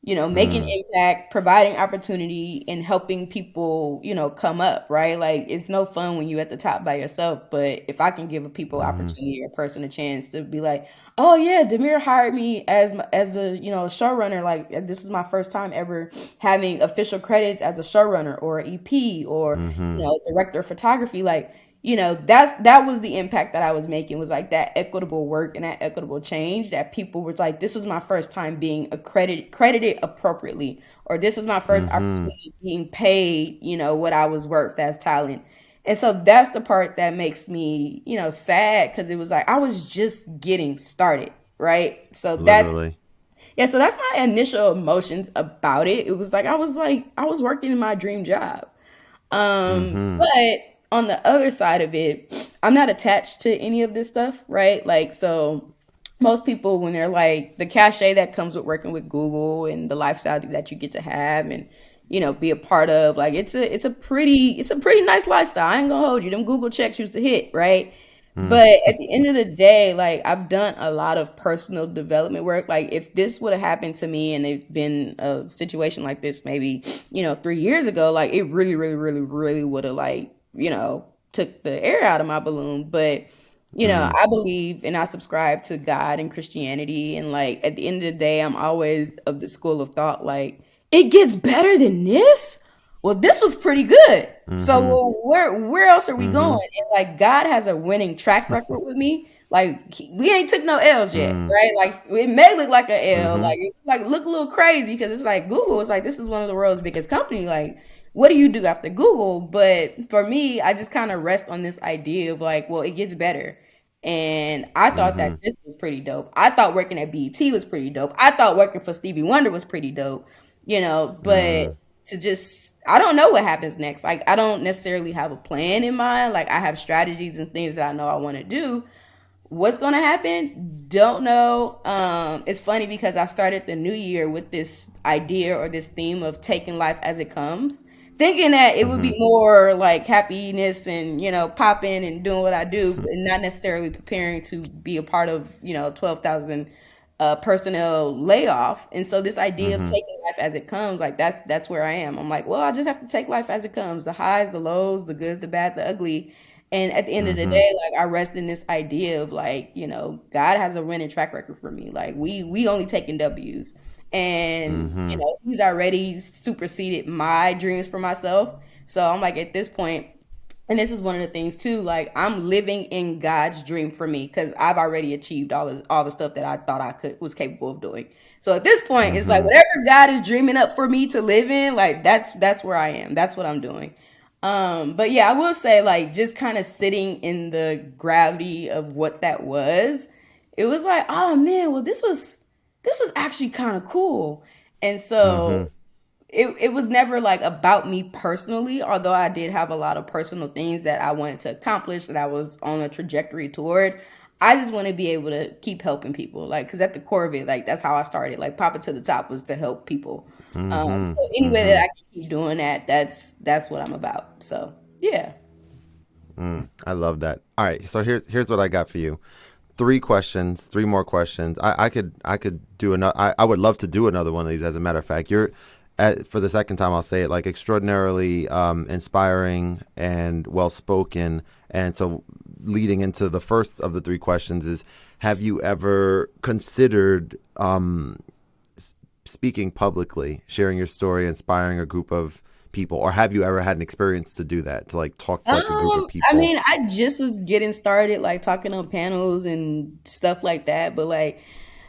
making Mm. impact, providing opportunity, and helping people, come up, right? Like it's no fun when you're at the top by yourself. But if I can give a people Mm-hmm. opportunity or person a chance to be like, oh yeah, Demir hired me as a showrunner. Like this is my first time ever having official credits as a showrunner or EP or Mm-hmm. director of photography. Like that was the impact that I was making was like that equitable work and that equitable change that people were like, this was my first time being credited appropriately, or this was my first Mm-hmm. opportunity being paid, what I was worth as talent. And so that's the part that makes me, sad because it was like I was just getting started, right? So that's Literally. yeah, so that's my initial emotions about it. It was like I was working in my dream job. Mm-hmm. But on the other side of it, I'm not attached to any of this stuff, right? Like, so most people, when they're like the cachet that comes with working with Google and the lifestyle that you get to have and be a part of, like it's a pretty nice lifestyle. I ain't gonna hold you. Them Google checks used to hit, right? But at the end of the day, like I've done a lot of personal development work. Like if this would have happened to me and it's been a situation like this maybe, 3 years ago, like it really, really, really, really would have like, took the air out of my balloon. But, Mm-hmm. I believe and I subscribe to God and Christianity. And like at the end of the day, I'm always of the school of thought, like, it gets better than this? Well, this was pretty good. So Mm-hmm. well, where else are we Mm-hmm. going? And like God has a winning track record with me. Like we ain't took no L's yet, Mm-hmm. right? Like it may look like a L, Mm-hmm. like look a little crazy because it's like Google is like this is one of the world's biggest company. Like what do you do after Google? But for me, I just kind of rest on this idea of like, well, it gets better. And I thought that Mm-hmm. this was pretty dope. I thought working at BET was pretty dope. I thought working for Stevie Wonder was pretty dope, but Mm-hmm. to just, I don't know what happens next. Like, I don't necessarily have a plan in mind. Like, I have strategies and things that I know I want to do. What's going to happen? Don't know. It's funny because I started the new year with this idea or this theme of taking life as it comes, thinking that it would Mm-hmm. be more like happiness and, popping and doing what I do, but not necessarily preparing to be a part of, 12,000 personnel layoff. And so this idea of Mm-hmm. taking life as it comes, like that's where I am. I'm like, well, I just have to take life as it comes, the highs, the lows, the good, the bad, the ugly. And at the end of the Mm-hmm. day, like I rest in this idea of like, God has a winning track record for me. Like we only taking W's. And, Mm-hmm. he's already superseded my dreams for myself. So I'm like at this point, and this is one of the things too, like I'm living in God's dream for me because I've already achieved all the stuff that I thought I could was capable of doing. So at this point, it's like Mm-hmm. whatever God is dreaming up for me to live in, like that's where I am. That's what I'm doing. But yeah, I will say like just kind of sitting in the gravity of what that was, it was like, oh man, well this was actually kind of cool. And Mm-hmm. so it was never like about me personally, although I did have a lot of personal things that I wanted to accomplish that I was on a trajectory toward. I just want to be able to keep helping people, like, because at the core of it, like, that's how I started. Like, Papa to the Top was to help people. Mm-hmm. So any way that Mm-hmm. I can keep doing that, that's what I'm about. So yeah. I love that. All right, so here's what I got for you. Three questions, three more questions. I could do another. I would love to do another one of these. As a matter of fact, for the second time I'll say it, like extraordinarily inspiring and well spoken. And so leading into the first of the three questions is: have you ever considered speaking publicly, sharing your story, inspiring a group of people, or have you ever had an experience to do that, to like talk to like a group of I people? mean, I just was getting started, like talking on panels and stuff like that, but like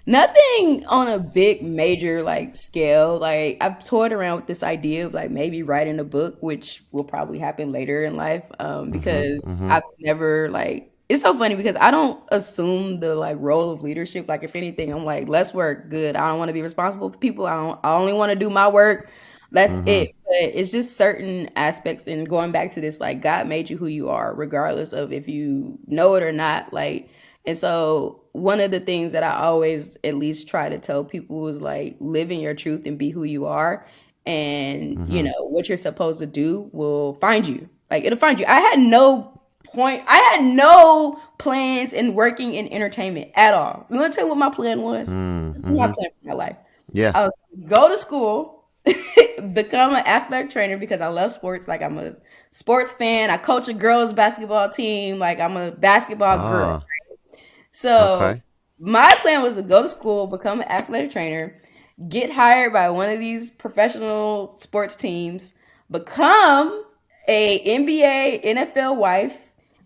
nothing on a big major like scale. Like I've toyed around with this idea of like maybe writing a book, which will probably happen later in life. Mm-hmm. Because Mm-hmm. I've never like it's so funny because I don't assume the like role of leadership. Like if anything, I'm like, less work, good. I don't want to be responsible for people. I only want to do my work. That's Mm-hmm. it. But it's just certain aspects and going back to this, like God made you who you are, regardless of if you know it or not. Like, and so one of the things that I always at least try to tell people is like live in your truth and be who you are. And Mm-hmm. what you're supposed to do will find you. Like it'll find you. I had no plans in working in entertainment at all. You want to tell you what my plan was? This is my Mm-hmm. plan for my life. Yeah. I was go to school, become an athletic trainer because I love sports. Like I'm a sports fan. I coach a girls basketball team. Like I'm a basketball girl. Ah. So Okay. my plan was to go to school, become an athletic trainer, get hired by one of these professional sports teams, become a NBA, NFL wife,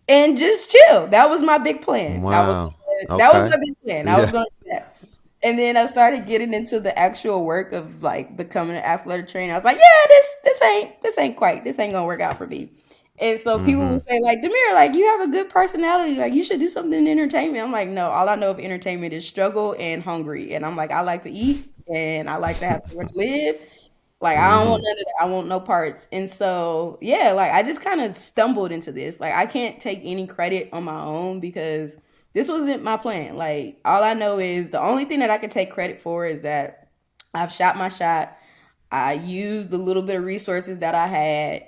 and just chill. That was my big plan. Wow. That was Okay. my big plan. I was Yeah. going to do that. And then I started getting into the actual work of like becoming an athletic trainer. I was like, yeah, this ain't gonna work out for me. And so people Mm-hmm. would say like, Demir, like you have a good personality, like you should do something in entertainment. I'm like, no, all I know of entertainment is struggle and hungry. And I'm like, I like to eat and I like to have somewhere to live. Like I don't want Mm-hmm. none of that. I want no parts. And so, yeah, like I just kind of stumbled into this. Like I can't take any credit on my own because this wasn't my plan. Like all I know is the only thing that I can take credit for is that I've shot my shot. I used the little bit of resources that I had.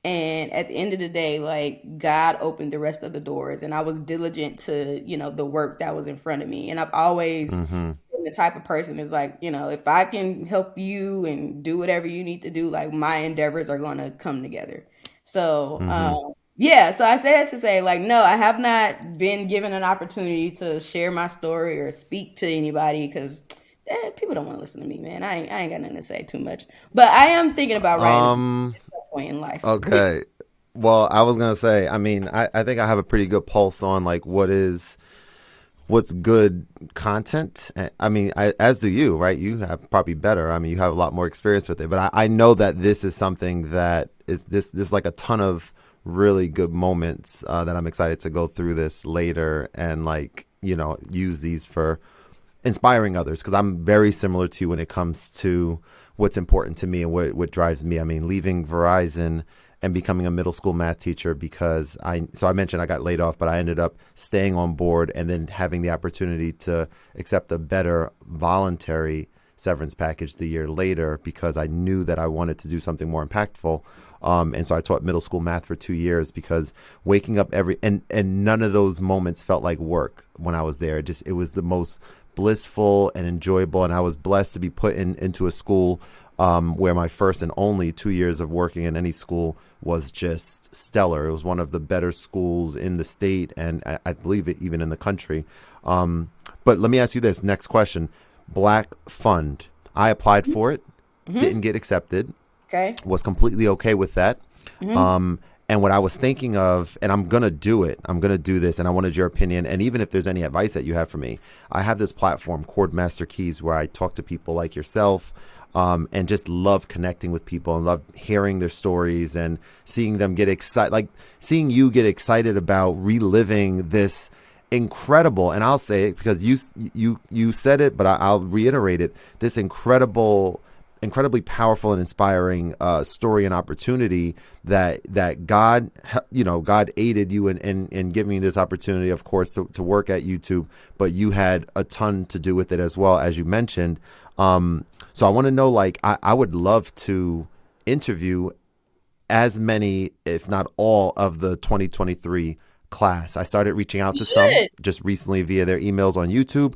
And at the end of the day, like God opened the rest of the doors and I was diligent to, the work that was in front of me. And I've always Mm-hmm. been the type of person is like, if I can help you and do whatever you need to do, like my endeavors are going to come together. So, Mm-hmm. yeah, so I say that to say, like, no, I have not been given an opportunity to share my story or speak to anybody because people don't want to listen to me, man. I ain't got nothing to say too much. But I am thinking about writing a book Um. at some point in life. Okay. Well, I was gonna say. I mean, I think I have a pretty good pulse on like what's good content. I mean, as do you, right? You have probably better. I mean, you have a lot more experience with it. But I know that this is something that is this like a ton of really good moments that I'm excited to go through this later and like use these for inspiring others because I'm very similar to you when it comes to what's important to me and what drives me. I mean, leaving Verizon and becoming a middle school math teacher because I mentioned I got laid off, but I ended up staying on board and then having the opportunity to accept a better voluntary severance package the year later because I knew that I wanted to do something more impactful. And so I taught middle school math for 2 years because waking up and none of those moments felt like work when I was there. It was the most blissful and enjoyable. And I was blessed to be put into a school where my first and only 2 years of working in any school was just stellar. It was one of the better schools in the state and I believe it even in the country. But let me ask you this next question. Black Fund. I applied for it, Mm-hmm. didn't get accepted, Okay. was completely okay with that. Mm-hmm. And what I was thinking of, and I'm going to do it, I'm going to do this, and I wanted your opinion. And even if there's any advice that you have for me, I have this platform, Khordmaster Keys, where I talk to people like yourself and just love connecting with people and love hearing their stories and seeing them get excited, like seeing you get excited about reliving this incredible, and I'll say it because you said it, but I'll reiterate it, this incredibly powerful and inspiring story and opportunity that God aided you in giving you this opportunity, of course, to work at YouTube, but you had a ton to do with it as well, as you mentioned. So I want to know, like, I would love to interview as many, if not all, of the 2023 class. I started reaching out You to some should. just recently via their emails on YouTube,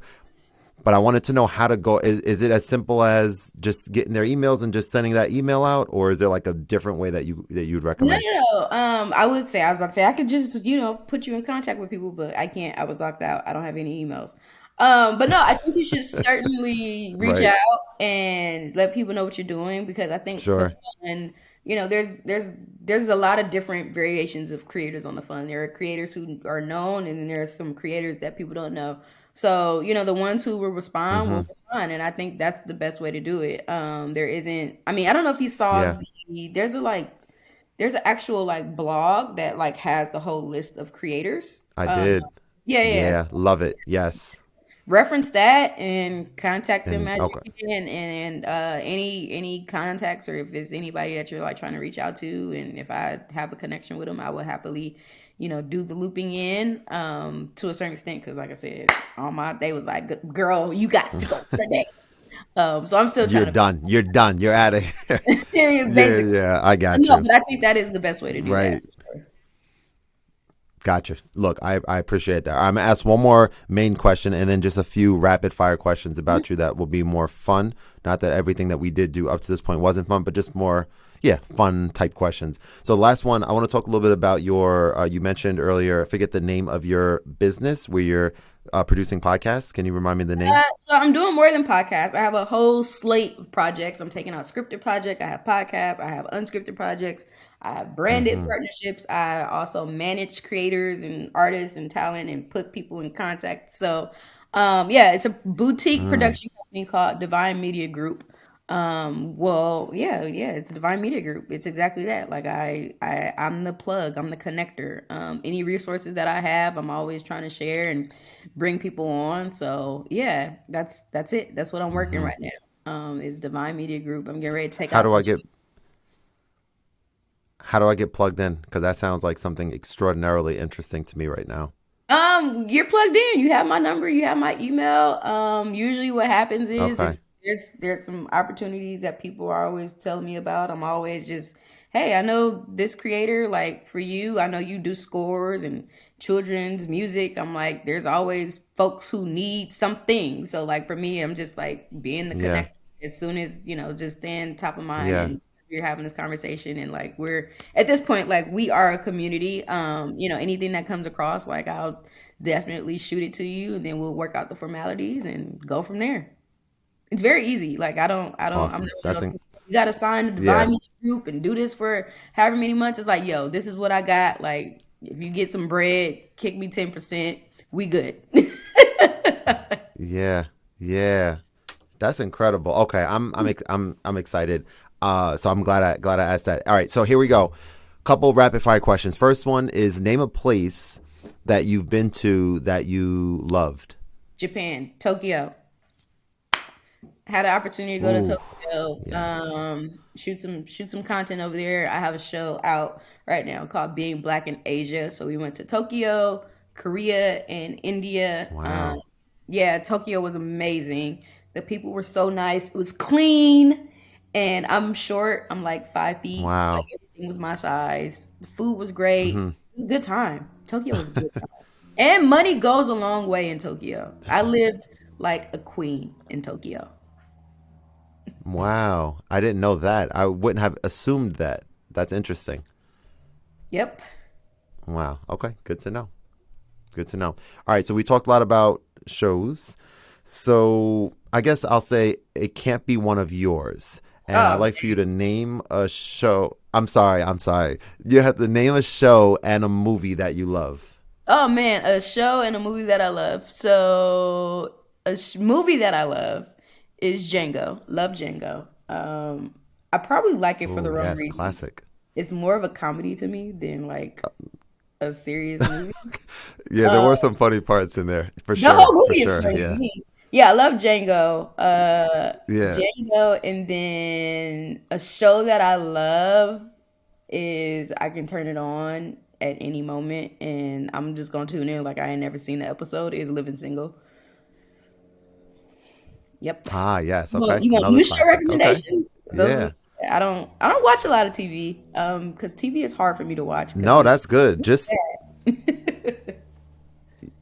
but I wanted to know how to go. Is it as simple as just getting their emails and just sending that email out, or is there like a different way that you'd No, recommend? no, no. I was about to say I could just, put you in contact with people, but I can't. I was locked out. I don't have any emails. But no, I think you should certainly reach Right. out and let people know what you're doing because I think the Sure. fun, there's a lot of different variations of creators on the fun. There are creators who are known, and then there are some creators that people don't know. So, the ones who Mm-hmm. will respond, and I think that's the best way to do it. There isn't. I mean, I don't know if you saw Yeah, there's an actual like blog that like has the whole list of creators. I did. Yeah, yeah. Yeah. Yeah, love it. Yes. Reference that and contact them And as okay. you can, and any contacts or if there's anybody that you're like trying to reach out to, and if I have a connection with them, I will happily, do the looping in to a certain extent because like I said, on my they was like, girl, you got to go today. So I'm still You're trying to done. You're done. You're out of here. Yeah, basically. yeah. I got No, you. but I think that is the best way to do that. Right. Gotcha. Look, I appreciate that. I'm gonna ask one more main question and then just a few rapid fire questions about you that will be more fun. Not that everything that we did do up to this point wasn't fun, but just more, yeah, fun type questions. So, last one, I want to talk a little bit about your. You mentioned earlier, I forget the name of your business where you're producing podcasts. Can you remind me the name? So I'm doing more than podcasts. I have a whole slate of projects. I'm taking out scripted project. I have podcasts. I have unscripted projects. I have branded Mm-hmm. partnerships. I also manage creators and artists and talent and put people in contact. So, yeah, it's a boutique Mm. production company called Divine Media Group. Well, yeah, it's Divine Media Group. It's exactly that. Like I'm the plug. I'm the connector. Any resources that I have, I'm always trying to share and bring people on. So yeah, that's it. That's what I'm working Mm-hmm. right now. It's Divine Media Group. I'm getting ready to take How out do the I get how do I get plugged in? Because that sounds like something extraordinarily interesting to me right now. You're plugged in. You have my number. You have my email. Usually what happens is if Okay. there's some opportunities that people are always telling me about, I'm always just, hey, I know this creator. Like for you, I know you do scores and children's music. I'm like, there's always folks who need something. So like for me, I'm just like being the Yeah. connector as soon as just staying top of mind Yeah. and we're having this conversation and like we're at this point like we are a community. Anything that comes across, like I'll definitely shoot it to you and then we'll work out the formalities and go from there. It's very easy. Like I'm Awesome. never one of those In- people, you gotta sign the yeah. Divine Media Group and do this for however many months. It's like, yo, this is what I got. Like if you get some bread, kick me 10%, we good. Yeah. Yeah. That's incredible. Okay, I'm excited. So I'm glad I asked that. All right, so here we go. Couple rapid fire questions. First one is name a place that you've been to that you loved. Japan, Tokyo. Had an opportunity to go to Ooh, Tokyo, yes. shoot some content over there. I have a show out right now called Being Black in Asia. So we went to Tokyo, Korea, and India. Wow. Yeah, Tokyo was amazing. The people were so nice. It was clean, and I'm short. I'm like 5 feet. Like Wow. everything was my size. The food was great. Hmm. It was a good time. Tokyo was a good time. And money goes a long way in Tokyo. I That's a, lived like a queen in Tokyo. wow. I didn't know that. I wouldn't have assumed that. That's interesting. Yep. Wow. Okay, good to know. Good to know. All right, so we talked a lot about shows. So I guess I'll say it can't be one of yours. And I'd Oh, like for you to name a show. I'm sorry. You have to name a show and a movie that you love. oh man, a show and a movie that I love. So a movie that I love is Django. Love Django. I probably like it for the Oh, wrong yes, reason. classic. It's more of a comedy to me than like a serious movie. Yeah, there Uh, were some funny parts in there, for the whole sure. For movie is sure. funny to Yeah. me. Yeah, I love Django. Yeah. Django, and then a show that I love is I can turn it on at any moment and I'm just gonna tune in like I ain't never seen the episode. Is Living Single. Yep. Ah, yes. You want, Okay. you want Another new show classic. Okay. recommendations? Those are, Yeah. I don't watch a lot of TV because TV is hard for me to watch because No, that's good. Just it's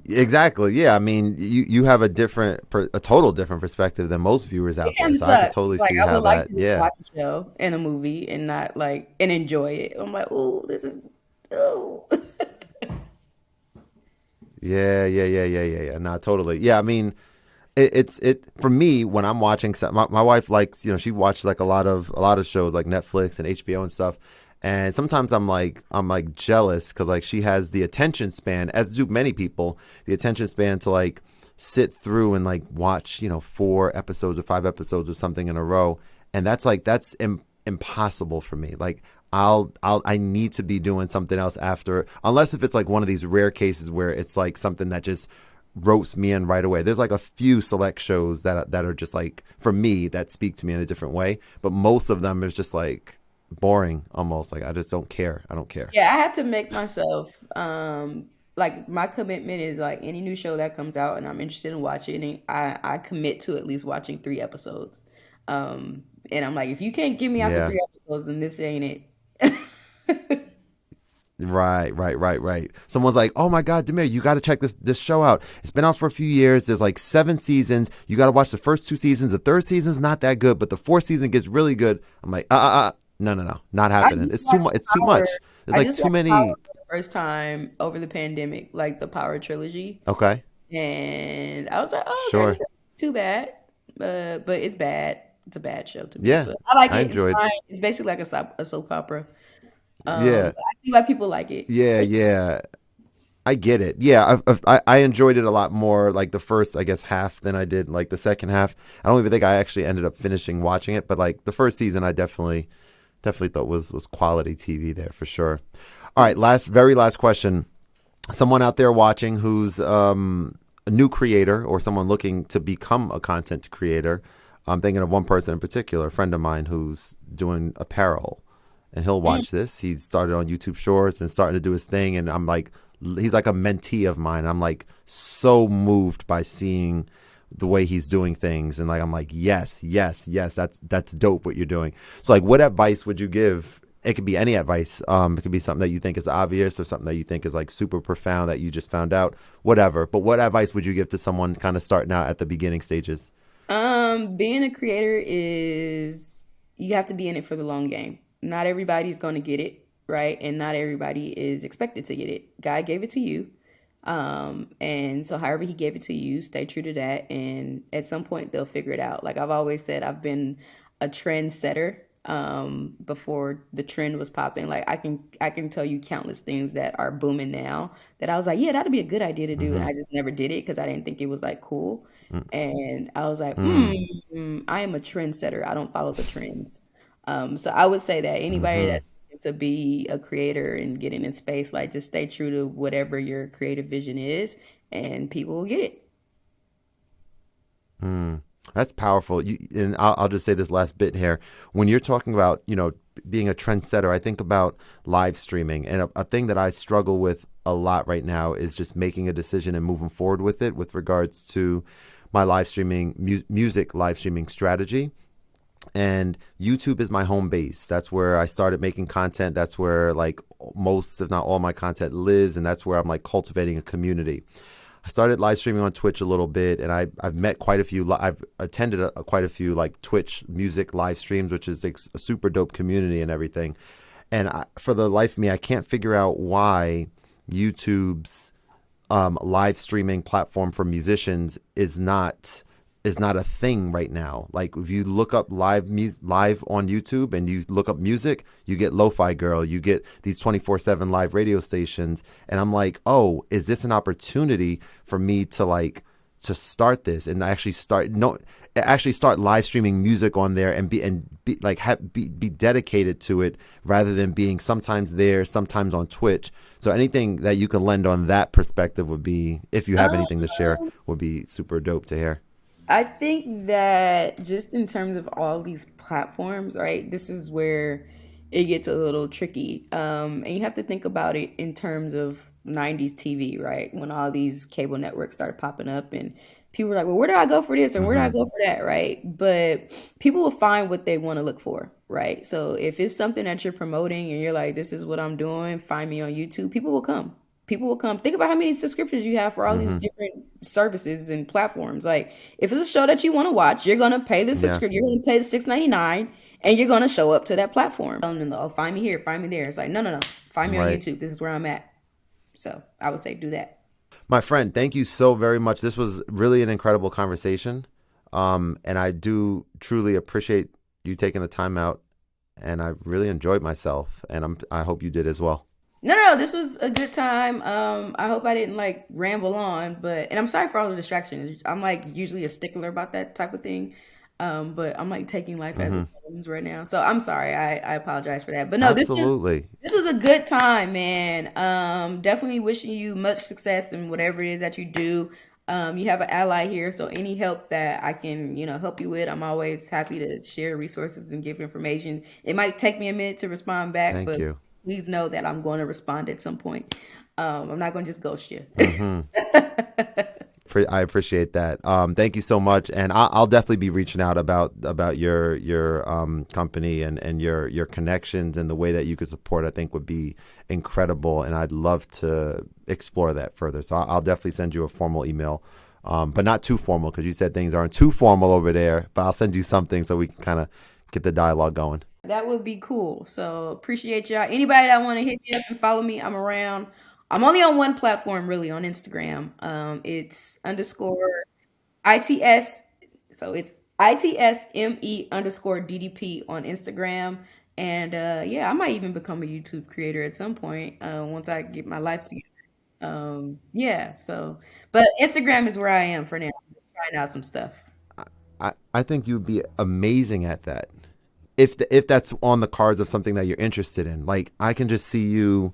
exactly. Yeah. I mean, you have a total different perspective than most viewers it out there. kind of So I could sucks. totally Like see I how would like that. to just Yeah. watch a show and a movie and not like and enjoy it. I'm like, oh, this is oh. Yeah. No, totally. Yeah, I mean, it's for me when I'm watching. My wife likes, she watches like a lot of shows like Netflix and HBO and stuff. And sometimes I'm like jealous because like she has the attention span, as do many people, the attention span to like sit through and like watch 4 episodes or 5 episodes or something in a row, and that's impossible for me. Like I need to be doing something else after, unless if it's like one of these rare cases where it's like something that just ropes me in right away. There's like a few select shows that are just like for me that speak to me in a different way, but most of them is just like boring almost. Like I just don't care. I don't care. Yeah, I have to make myself like my commitment is like any new show that comes out and I'm interested in watching it, I commit to at least watching 3 episodes. And I'm like, if you can't get me after Yeah. 3 episodes, then this ain't it. Right. Someone's like, "Oh my God, Demir, you got to check this show out. It's been out for a few years. There's like 7 seasons. You got to watch the first 2 seasons. The third season's not that good, but the fourth season gets really good." I'm like, no, not I happening. just It's too watched much. It's too Power. much. There's I like just too watched Power many. for the first time over the pandemic, like the Power trilogy, Okay, and I was like, oh, okay, this sure. isn't too bad, but it's bad. It's a bad show to me, Yeah, but I like I it. It's enjoyed. fine. It's basically like a soap opera. Yeah, But I see why people like it. yeah. I get it. Yeah, I enjoyed it a lot more like the first, I guess, half than I did like the second half. I don't even think I actually ended up finishing watching it, but like the first season, I definitely thought was quality TV there for sure. All right, very last question. Someone out there watching who's a new creator or someone looking to become a content creator, I'm thinking of one person in particular, a friend of mine who's doing apparel, and he'll Mm. watch this. He's started on YouTube Shorts and starting to do his thing, and I'm like, he's like a mentee of mine. I'm like so moved by seeing the way he's doing things, and like I'm like, yes, yes, yes, that's dope what you're doing. So like, what advice would you give? It could be any advice. It could be something that you think is obvious or something that you think is like super profound that you just found out, whatever. But what advice would you give to someone kind of starting out at the beginning stages? Being a creator is you have to be in it for the long game. Not everybody's going to get it, right? And not everybody is expected to get it. God gave it to you. And so however he gave it to you, stay true to that. And at some point they'll figure it out. Like I've always said, I've been a trendsetter before the trend was popping. Like I can tell you countless things that are booming now that I was like, yeah, that'd be a good idea to do. And Mm-hmm. I just never did it because I didn't think it was like cool. And I was like, Mm-hmm. I am a trendsetter. I don't follow the trends. So I would say that anybody Mm-hmm. that's looking to be a creator and getting in space, like just stay true to whatever your creative vision is, and people will get it. Mm. That's powerful. And I'll just say this last bit here. When you're talking about, being a trendsetter, I think about live streaming. And a thing that I struggle with a lot right now is just making a decision and moving forward with it with regards to my live streaming, music live streaming strategy. And YouTube is my home base. That's where I started making content. That's where like most, if not all, my content lives. And that's where I'm like cultivating a community. I started live streaming on Twitch a little bit, and I've met quite a few. I've attended quite a few like Twitch music live streams, which is like a super dope community and everything. And for the life of me, I can't figure out why YouTube's live streaming platform for musicians is not a thing right now. Like if you look up live on YouTube and you look up music, you get Lo-Fi Girl, you get these 24/7 live radio stations, and I'm like, "Oh, is this an opportunity for me to like to start this and actually start live streaming music on there and be like be dedicated to it rather than being sometimes there, sometimes on Twitch." So anything that you can lend on that perspective would be, if you have anything to share, would be super dope to hear. I think that just in terms of all these platforms, right, this is where it gets a little tricky. And you have to think about it in terms of 90s TV, right? When all these cable networks started popping up and people were like, well, where do I go for this and where do I Mm-hmm. go for that, right? But people will find what they want to look for, right? So if it's something that you're promoting and you're like, this is what I'm doing, find me on YouTube, people will come. People will come. Think about how many subscriptions you have for all these Mm-hmm. different services and platforms. Like, if it's a show that you want to watch, you're gonna pay the Yeah. subscription. You're gonna pay the 6.99, and you're gonna show up to that platform. Telling them, oh, find me here, find me there. It's like, no, no, no. Find me on Right. YouTube. This is where I'm at. So I would say do that. My friend, thank you so very much. This was really an incredible conversation. And I do truly appreciate you taking the time out, and I really enjoyed myself, and I hope you did as well. No, no, no. This was a good time. I hope I didn't like ramble on, but and I'm sorry for all the distractions. I'm like usually a stickler about that type of thing. But I'm like taking life as it Hmm. comes right now. So I'm sorry. I apologize for that. But no, Absolutely. this was a good time, man. Definitely wishing you much success in whatever it is that you do. You have an ally here, so any help that I can, help you with, I'm always happy to share resources and give information. It might take me a minute to respond back, Thank but you. please know that I'm going to respond at some point. I'm not going to just ghost you. Hmm. I appreciate that. Thank you so much, and I'll definitely be reaching out about your company and your connections and the way that you could support. I think would be incredible, and I'd love to explore that further. So I'll definitely send you a formal email, but not too formal because you said things aren't too formal over there. But I'll send you something so we can kind of get the dialogue going. That would be cool. So appreciate y'all. Anybody that want to hit me up and follow me, I'm around. I'm only on one platform really on Instagram. It's underscore ITS. So it's ITSME underscore DDP on Instagram. And yeah, I might even become a YouTube creator at some point once I get my life together. Yeah, so but Instagram is where I am for now. I'm just trying out some stuff. I think you'd be amazing at that. If that's on the cards of something that you're interested in. Like I can just see you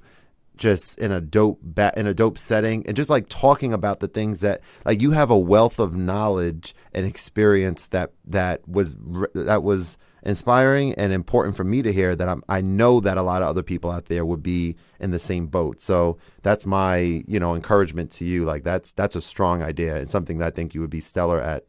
just in a dope setting, and just like talking about the things that like you have a wealth of knowledge and experience that was inspiring and important for me to hear, that I know that a lot of other people out there would be in the same boat. So that's my, encouragement to you. Like that's a strong idea and something that I think you would be stellar at